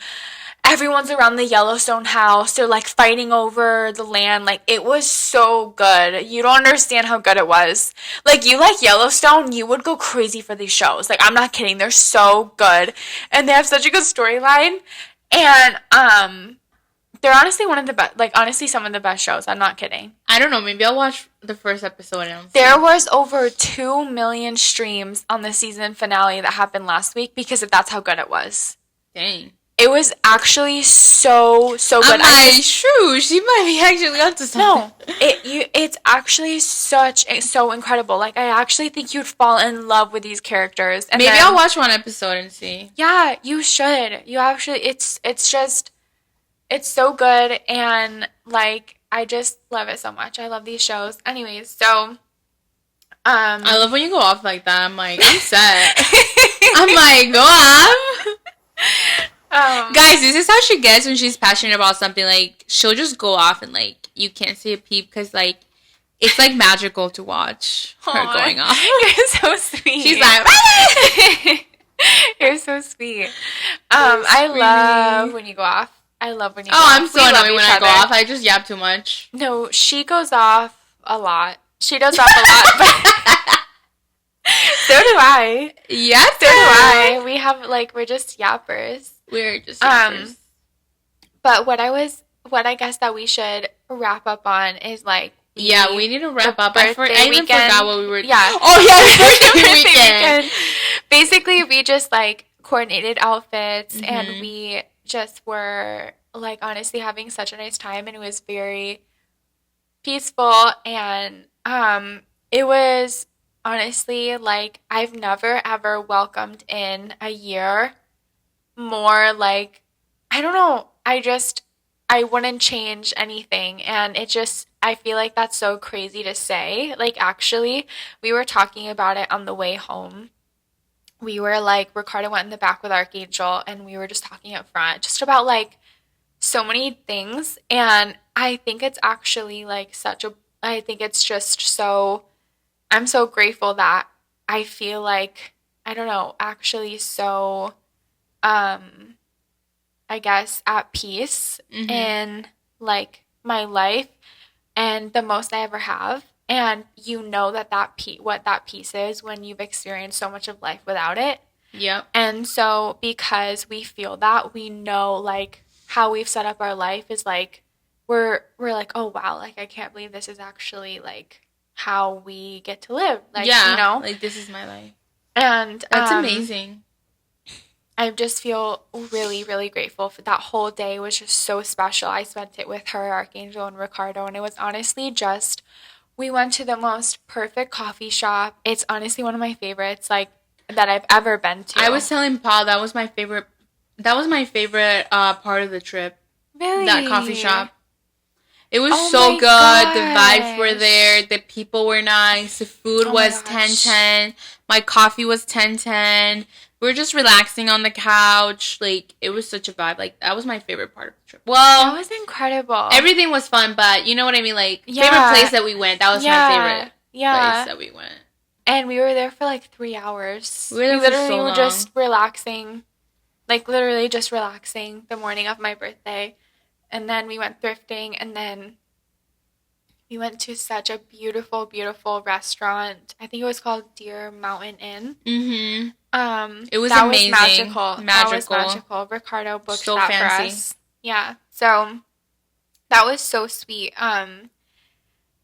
everyone's around the Yellowstone house. They're, like, fighting over the land. Like, it was so good. You don't understand how good it was. Like, you like Yellowstone, you would go crazy for these shows. Like, I'm not kidding. They're so good. And they have such a good storyline. And, they're honestly one of the best, like, honestly, some of the best shows. I'm not kidding. I don't know. Maybe I'll watch the first episode. And there was over 2 million streams on the season finale that happened last week because that's how good it was. Dang. It was actually so good. I'm like, shoo, she might be actually up to something. No, it's actually so incredible. Like, I actually think you'd fall in love with these characters. And maybe I'll watch one episode and see. Yeah, you should. You actually, it's just, It's so good, and like I just love it so much. I love these shows. Anyways, so I love when you go off like that. I'm like, I'm set. I'm like, go off. Guys, this is how she gets when she's passionate about something. Like, she'll just go off and, like, you can't see a peep because, like, it's, like, magical to watch her going off. You're so sweet. She's like, you're so sweet. I love when you go off. I love when you go off. I'm so annoying when I go off. I just yap too much. No, she goes off a lot. She does off a lot, but so do I. Yeah, so do I. We have, like, we're just yappers. We're just yappers. But what I guess that we should wrap up on is, like, we need to wrap up. I even forgot what we were. Yeah. Oh yeah, birthday weekend. Basically, we just like coordinated outfits, and we just were like honestly having such a nice time, and it was very peaceful, and it was honestly like I've never ever welcomed in a year more. Like, I don't know. I wouldn't change anything. And I feel like that's so crazy to say. Like, actually, we were talking about it on the way home. We were like, Ricardo went in the back with Archangel, and we were just talking up front just about like so many things. And I think it's actually like I think it's just so, I'm so grateful that I feel like, I don't know, actually so, I guess, at peace in like my life and the most I ever have. And you know what that peace is when you've experienced so much of life without it. Yep. And so because we feel that, we know like how we've set up our life is like we're like, oh wow, like I can't believe this is actually like how we get to live. Like, yeah, you know, like this is my life. And that's amazing. I just feel really, really grateful for that whole day. Was just so special. I spent it with her, Archangel, and Ricardo, and it was honestly just, we went to the most perfect coffee shop. It's honestly one of my favorites, like, that I've ever been to. I was telling Paul that was my favorite part of the trip. Really? That coffee shop. It was so good. Gosh. The vibes were there. The people were nice. The food was 10-10. My coffee was 10-10. We were just relaxing on the couch. Like, it was such a vibe. Like, that was my favorite part of the trip. Well, that was incredible. Everything was fun, but you know what I mean? Like, favorite place that we went. That was my favorite place that we went. And we were there for like 3 hours. We literally were just relaxing. Like, literally just relaxing the morning of my birthday. And then we went thrifting, and then we went to such a beautiful, beautiful restaurant. I think it was called Deer Mountain Inn. Mm-hmm. It was amazing. Magical. That was magical. Ricardo booked so that fancy for us. Yeah. So that was so sweet.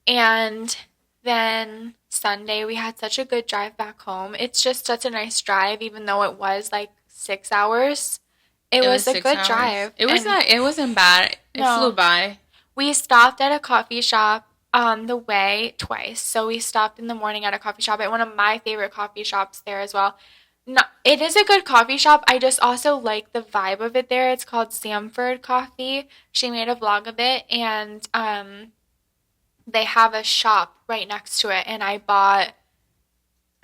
And then Sunday we had such a good drive back home. It's just such a nice drive, even though it was like 6 hours. It was a good drive. It wasn't bad. It flew by. We stopped at a coffee shop on the way twice. So we stopped in the morning at a coffee shop at one of my favorite coffee shops there as well. No, it is a good coffee shop. I just also like the vibe of it there. It's called Samford Coffee. She made a vlog of it, and they have a shop right next to it, and I bought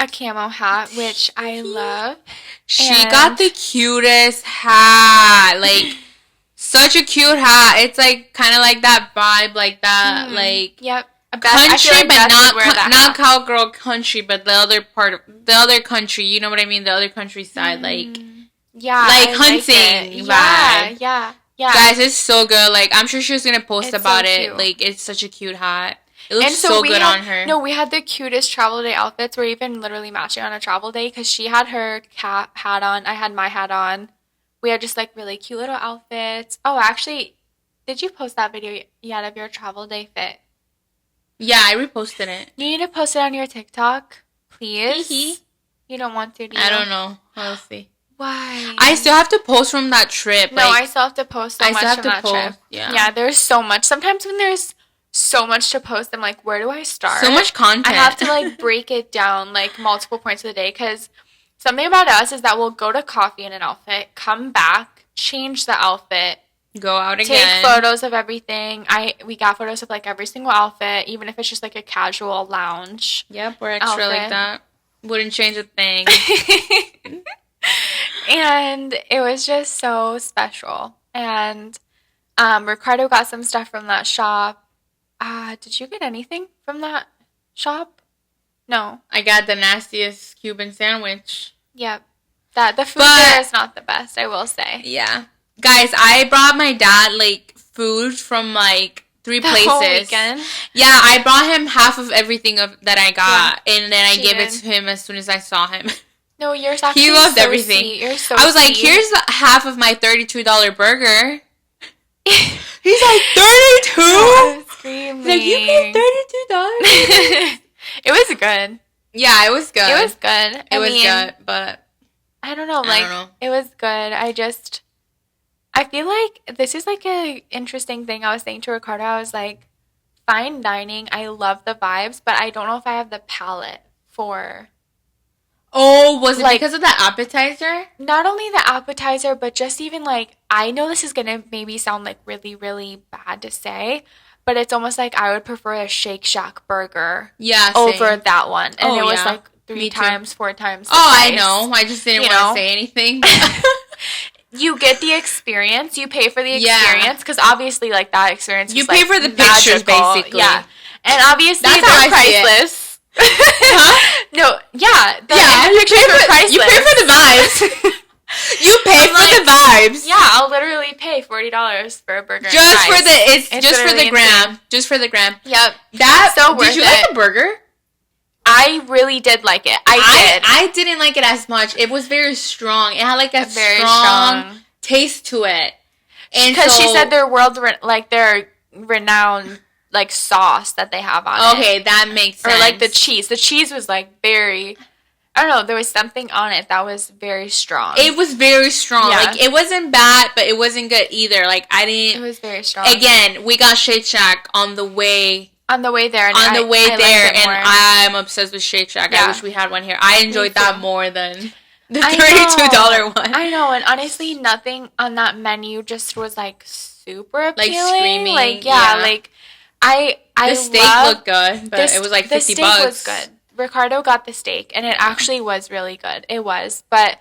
a camo hat, which I love. She got the cutest hat. Like, such a cute hat. It's like kind of like that vibe, like that, like yep. Country, like but not cowgirl country, but the other country. You know what I mean? The other countryside, like like hunting vibe. Yeah. Guys, it's so good. Like, I'm sure she was gonna post about it. Like, it's such a cute hat. It looks so good on her. No, we had the cutest travel day outfits. We're even literally matching on a travel day because she had her cat hat on. I had my hat on. We had just like really cute little outfits. Oh, actually, did you post that video yet of your travel day fit? Yeah, I reposted it. You need to post it on your TikTok, please. You don't want to, do you? I don't know. We'll see. Why? I still have to post from that trip. No, I still have to post so much from that trip. Yeah, there's so much. Sometimes when there's so much to post, I'm like, where do I start? So much content. I have to like break it down like multiple points of the day, because something about us is that we'll go to coffee in an outfit, come back, change the outfit, Go out take again. photos of everything. We got photos of like every single outfit, even if it's just like a casual lounge. Yep, we're extra outfit. like that. Wouldn't change a thing. And it was just so special. And Ricardo got some stuff from that shop. Did you get anything from that shop? No. I got the nastiest Cuban sandwich. Yep. The food there is not the best, I will say. Yeah. Guys, I brought my dad, like, food from, like, 3 places. The whole weekend? Yeah, I brought him half of everything that I got, and then I gave it to him as soon as I saw him. No, yours actually He loved so everything. Sweet. You're so I was sweet. like, here's half of my $32 burger. He's like, 32? I'm screaming. He's like, you paid $32? It was good. Yeah, it was good. It was good. It was good, but I don't know. Like, it was good. I feel like this is like a interesting thing. I was saying to Ricardo, I was like, fine dining, I love the vibes, but I don't know if I have the palate for. Oh, was it like, because of the appetizer? Not only the appetizer, but just even like, I know this is going to maybe sound like really, really bad to say, but it's almost like I would prefer a Shake Shack burger over that one. And it was like 3 times, 4 times. I know. I just didn't want to say anything. You get the experience. You pay for the experience because obviously, like that experience. You pay for the pictures, basically. Yeah, and obviously that's they're priceless. Huh? No, yeah, you pay for the vibes. You pay for the vibes. Yeah, I'll literally pay $40 for a burger. Just for the gram. Just for the gram. Yep. That so worth it. Did you like the burger? I really did like it. I didn't like it as much. It was very strong. It had like a very strong taste to it. And because she said their their renowned like sauce that they have on it. Okay, that makes sense. Or like the cheese. The cheese was like very, I don't know, there was something on it that was very strong. It was very strong. Yeah. Like, it wasn't bad, but it wasn't good either. Like, It was very strong. Again, we got Shake Shack on the way there. And And I'm obsessed with Shake Shack. Yeah. I wish we had one here. I enjoyed that more than the $32 one. I know, and honestly, nothing on that menu just was like super appealing. Like screaming. Like, like the steak looked good, but it was like $50. The steak was good. Ricardo got the steak, and it actually was really good. It was, but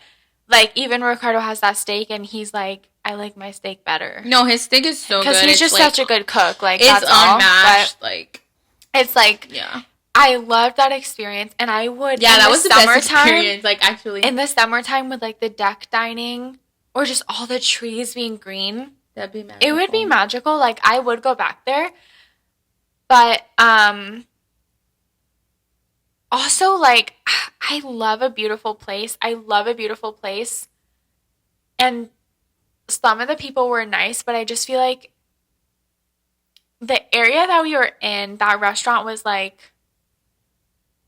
like even Ricardo has that steak, and he's like, I like my steak better. No, his steak is so good. Because he's just such a good cook. Like, it's that's unmatched. All, like, it's like, I loved that experience, and I would. Yeah, that was the best experience. Like, actually, in the summertime with like the deck dining or just all the trees being green, that'd be magical. It would be magical. Like, I would go back there, but also, like, I love a beautiful place. And some of the people were nice, but I just feel like the area that we were in, that restaurant was like,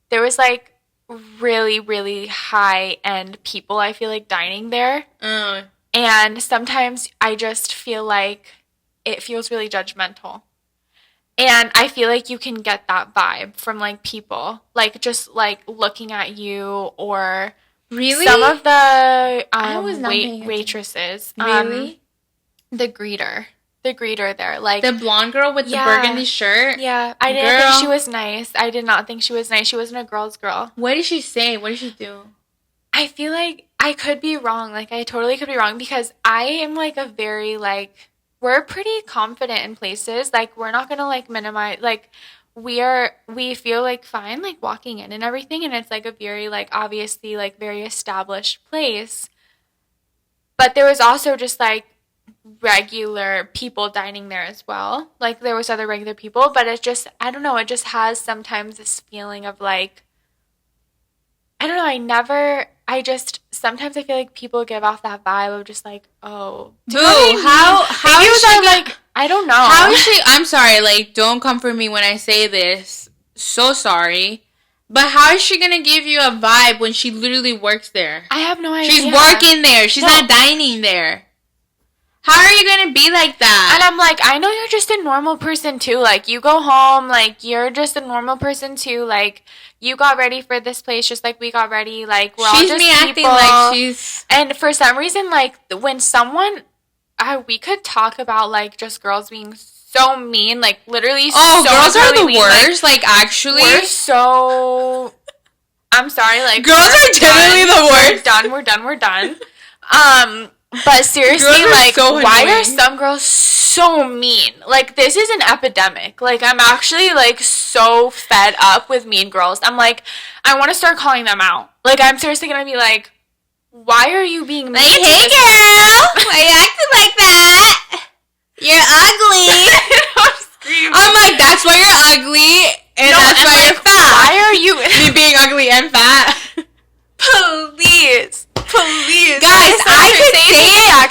there was like really, really high-end people, I feel like, dining there. And sometimes I just feel like it feels really judgmental. And I feel like you can get that vibe from, like, people. Like, just, like, looking at you or... Really? Some of the waitresses. Really? The greeter there. Like, the blonde girl with the burgundy shirt? Yeah. I didn't think she was nice. I did not think she was nice. She wasn't a girl's girl. What did she say? What did she do? I feel like I could be wrong. Like, I totally could be wrong because I am, like, a very, like... We're pretty confident in places. Like, we're not going to, like, minimize, like, we feel, like, fine, like, walking in and everything. And it's, like, a very, like, obviously, like, very established place. But there was also just, like, regular people dining there as well. Like, there was other regular people. But it just, I don't know, it just has sometimes this feeling of, like, I don't know, sometimes I feel like people give off that vibe of just like, oh. Dude, how is she like, I don't know. How is she, I'm sorry, like, don't come for me when I say this. So sorry. But how is she gonna give you a vibe when she literally works there? I have no idea. She's working there. She's not dining there. How are you gonna be like that? And I'm like, I know you're just a normal person too. Like, you go home, like, you're just a normal person too. Like, you got ready for this place just like we got ready. Like, we're all just people. Acting like she's... And for some reason, like, when someone... we could talk about like just girls being so mean, like literally. Oh, so girls are the mean. worst. Like actually, we're so. I'm sorry, like girls are generally the worst. We're done. But seriously, like, so why annoying. are some girls so mean? Like, this is an epidemic. Like, I'm actually, like, so fed up with mean girls. I'm like, I want to start calling them out. Like, I'm seriously going to be like, why are you being mean? Like, hey, girl, why you acting like that? You're ugly. I'm like, that's why you're ugly, and that's why you're fat. Why are you... Me being ugly and fat. Please. Guys, I could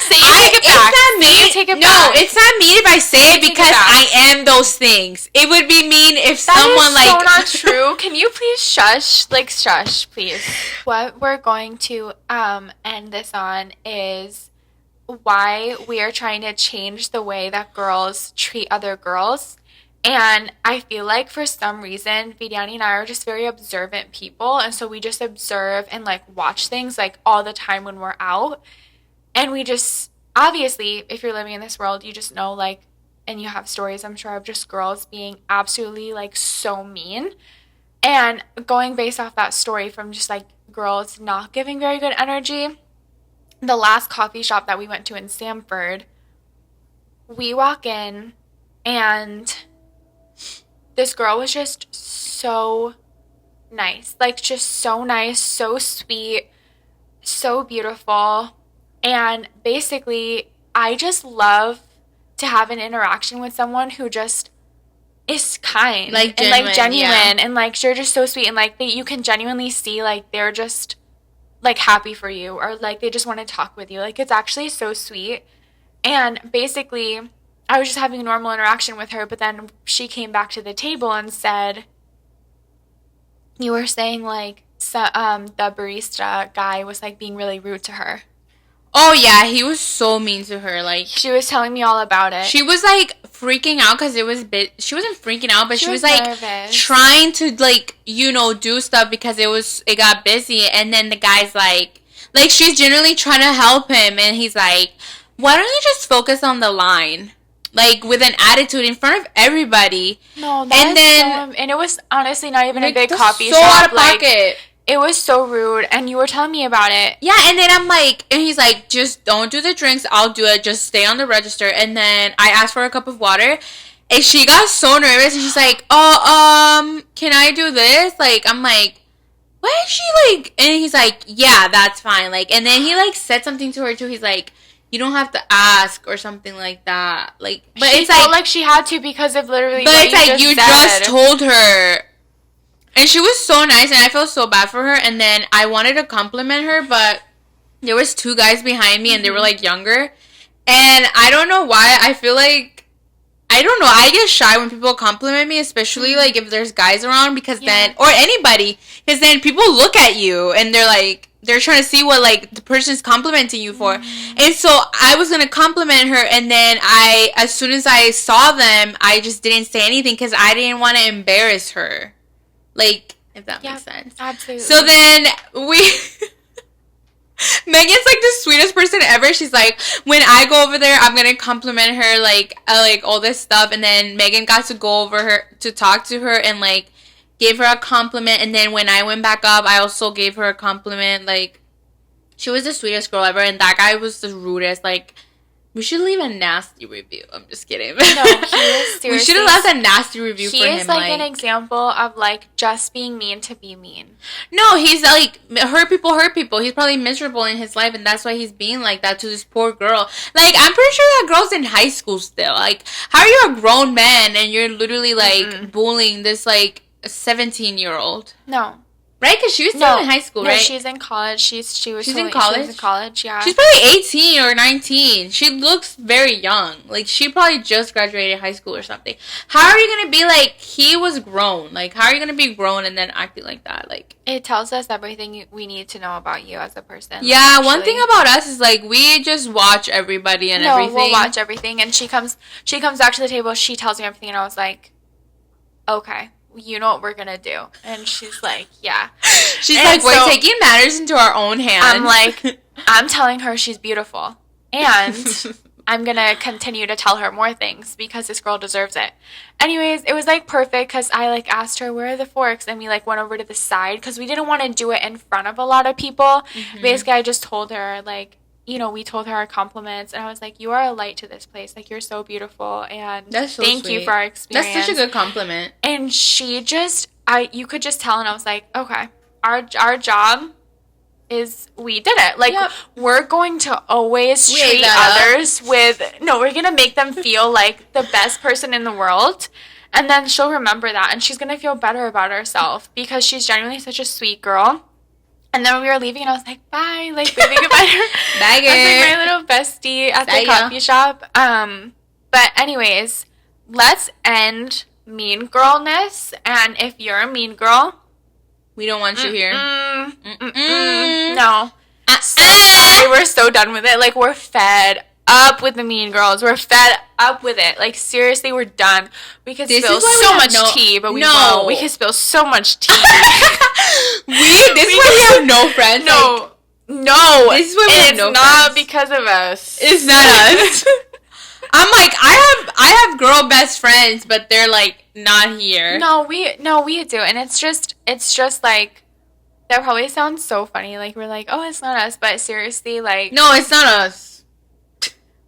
say it. It's not mean. No, it's not mean if I say it because I am those things. It would be mean if someone like. That is so not true. Can you please shush? Like, shush, please. What we're going to end this on is why we are trying to change the way that girls treat other girls. And I feel like for some reason, Vidyani and I are just very observant people. And so we just observe and like watch things like all the time when we're out. And we just, obviously, if you're living in this world, you just know like, and you have stories, I'm sure, of just girls being absolutely like so mean. And going based off that story from just like girls not giving very good energy, the last coffee shop that we went to in Sanford, we walk in and this girl was just so nice. Like, just so nice, so sweet, so beautiful. And basically, I just love to have an interaction with someone who just is kind. Like, genuine, and, like, genuine. Yeah. And, like, they're just so sweet. And, like, you can genuinely see, like, they're just, like, happy for you. Or, like, they just want to talk with you. Like, it's actually so sweet. And basically, I was just having a normal interaction with her, but then she came back to the table and said, you were saying, like, the barista guy was, like, being really rude to her. Oh, yeah, he was so mean to her. Like, she was telling me all about it. She was, like, freaking out because it was she wasn't freaking out, but she was like, nervous. Trying to, like, you know, do stuff because it got busy. And then the guy's like, she's generally trying to help him. And he's like, why don't you just focus on the line? Like, with an attitude in front of everybody. No, and it was honestly not even a big coffee shop. So out of pocket. It was so rude, and you were telling me about it. Yeah, and then I'm like, and he's like, just don't do the drinks, I'll do it, just stay on the register. And then I asked for a cup of water, and she got so nervous, and she's like, oh, can I do this? Like, I'm like, what is she like? And he's like, yeah, that's fine. Like, and then he like said something to her too. He's like, you don't have to ask or something like that. Like, but she it's felt like she had to because of literally. But what it's like you just told her, and she was so nice, and I felt so bad for her. And then I wanted to compliment her, but there was two guys behind me, and they were like younger, and I don't know why. I feel like I don't know. I get shy when people compliment me, especially like if there's guys around, because then or anybody, because then people look at you and they're like. They're trying to see what, like, the person's complimenting you for. And so I was going to compliment her, and then as soon as I saw them, I just didn't say anything because I didn't want to embarrass her. Like, if that makes sense. Absolutely. So then Megan's, like, the sweetest person ever. She's like, when I go over there, I'm going to compliment her, like, all this stuff. And then Megan got to go over to talk to her and, like, gave her a compliment, and then when I went back up, I also gave her a compliment. Like, she was the sweetest girl ever, and that guy was the rudest. Like, we should leave a nasty review. I'm just kidding. No, he is seriously. We should have left a nasty review for him. He is like an example of like just being mean to be mean. No, he's like hurt people. He's probably miserable in his life, and that's why he's being like that to this poor girl. Like, I'm pretty sure that girl's in high school still. Like, how are you a grown man and you're literally like bullying this like 17-year-old? No. Right? Because she was still in high school, right? She's in college. She's in college? She was in college, yeah. She's probably 18 or 19. She looks very young. Like, she probably just graduated high school or something. How are you going to be like, he was grown? Like, how are you going to be grown and then acting like that? Like, it tells us everything we need to know about you as a person. Yeah, like, one thing about us is, like, we just watch everybody and everything. No, we'll watch everything. And she comes back to the table. She tells me everything. And I was like, okay. You know what we're gonna do. And she's like, yeah. She's like, we're taking matters into our own hands. I'm like, I'm telling her she's beautiful. And I'm going to continue to tell her more things because this girl deserves it. Anyways, it was like perfect because I like asked her, where are the forks? And we like went over to the side because we didn't want to do it in front of a lot of people. Basically, I just told her, like, you know, we told her our compliments, and I was like, you are a light to this place. Like, you're so beautiful, and that's so thank sweet. you for our experience. That's such a good compliment. And she just, you could just tell, and I was like, okay, our job is we did it. Like, we're going to always treat others with, we're going to make them feel like the best person in the world. And then she'll remember that, and she's going to feel better about herself because she's genuinely such a sweet girl. And then when we were leaving, and I was like, bye, like, waving goodbye to her. Bye, girl. I was like my little bestie at the coffee shop. But anyways, let's end mean girlness. And if you're a mean girl, we don't want you here. No. Sorry, we're so done with it. Like, we're fed up with the mean girls. We're fed up with it. Like, seriously, we're done. We could spill so much tea, but we won't. We could spill so much tea. This is why we have no friends. No. This is why we have no friends. It's not because of us. It's not us. I'm like, I have girl best friends, but they're like not here. No, we do, and it's just like, that probably sounds so funny. Like, we're like, oh, it's not us, but seriously, like, no, it's not us.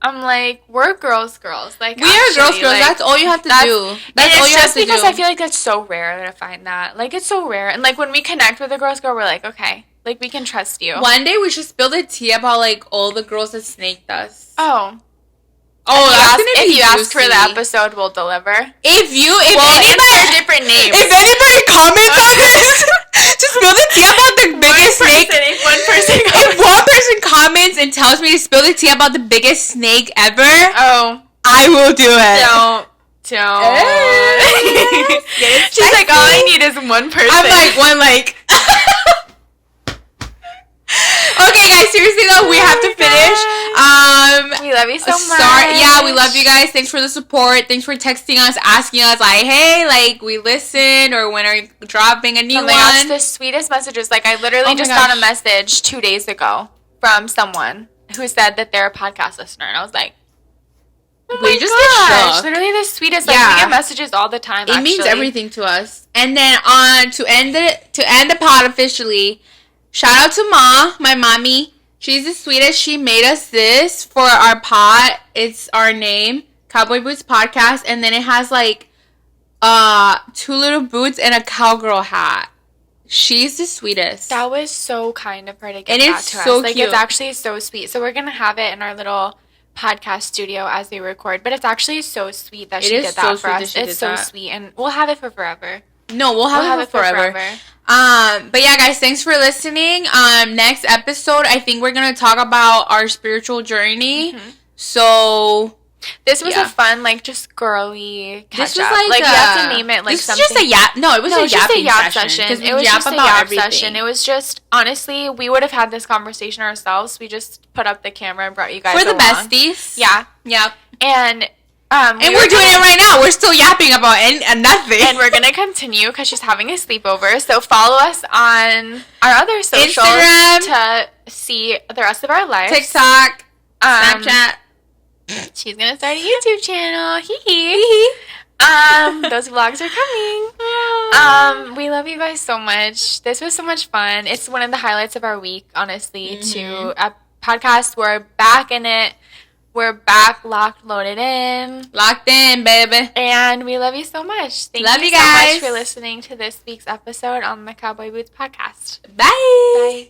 I'm like, we're girls. Like, we are girls. Like, that's all you have to do. That's all you have to do. Because I feel like that's so rare to find that. Like, it's so rare, and like when we connect with a girl, we're like, okay, like, we can trust you. One day we should spill the tea about like all the girls that snaked us. If you ask for the episode, we'll deliver. If anybody answer different names. If anybody comments on this, just spill the tea about the biggest snake. If one person comments and tells me to spill the tea about the biggest snake ever, I will do it. Don't. She's like, all I need is one person. I'm like, one like. Okay, guys, seriously though, we have to finish. We love you so much. Yeah, we love you guys. Thanks for the support. Thanks for texting us, asking us like, hey, like, we listened, or when are you dropping a new one? That's the sweetest messages. Like, I literally just got a message 2 days ago from someone who said that they're a podcast listener, and I was like, we just get shocked. Literally the sweetest. Like, we get messages all the time. It means everything to us. And then to end the pod officially, shout out to Ma, my mommy. She's the sweetest. She made us this for our pod. It's our name, Cowboy Boots Podcast, and then it has like 2 little boots and a cowgirl hat. She's the sweetest. That was so kind of her to get that to us. Like, it's actually so sweet. So we're gonna have it in our little podcast studio as we record. But it's actually so sweet that she did that for us. It's so sweet, and we'll have it for forever. No, we'll have it for forever. But yeah, guys, thanks for listening. Next episode, I think we're gonna talk about our spiritual journey. So this was a fun, like, just girly catch up. Like, you have to name it like something. Just a yap. No, it was just a yap session. It was just a yap session. It was just, honestly, we would have had this conversation ourselves. We just put up the camera and brought you guys for the along. besties. Yeah. Yep. And we're doing it right now. We're still yapping about nothing. And we're going to continue because she's having a sleepover. So follow us on our other socials Instagram, to see the rest of our lives. TikTok, Snapchat. She's going to start a YouTube channel. Those vlogs are coming. We love you guys so much. This was so much fun. It's one of the highlights of our week, honestly, to a podcast. We're back in it. We're back, locked, loaded in. Locked in, baby. And we love you so much. Thank you so much for listening to this week's episode on the Cowboy Boots Podcast. Bye. Bye.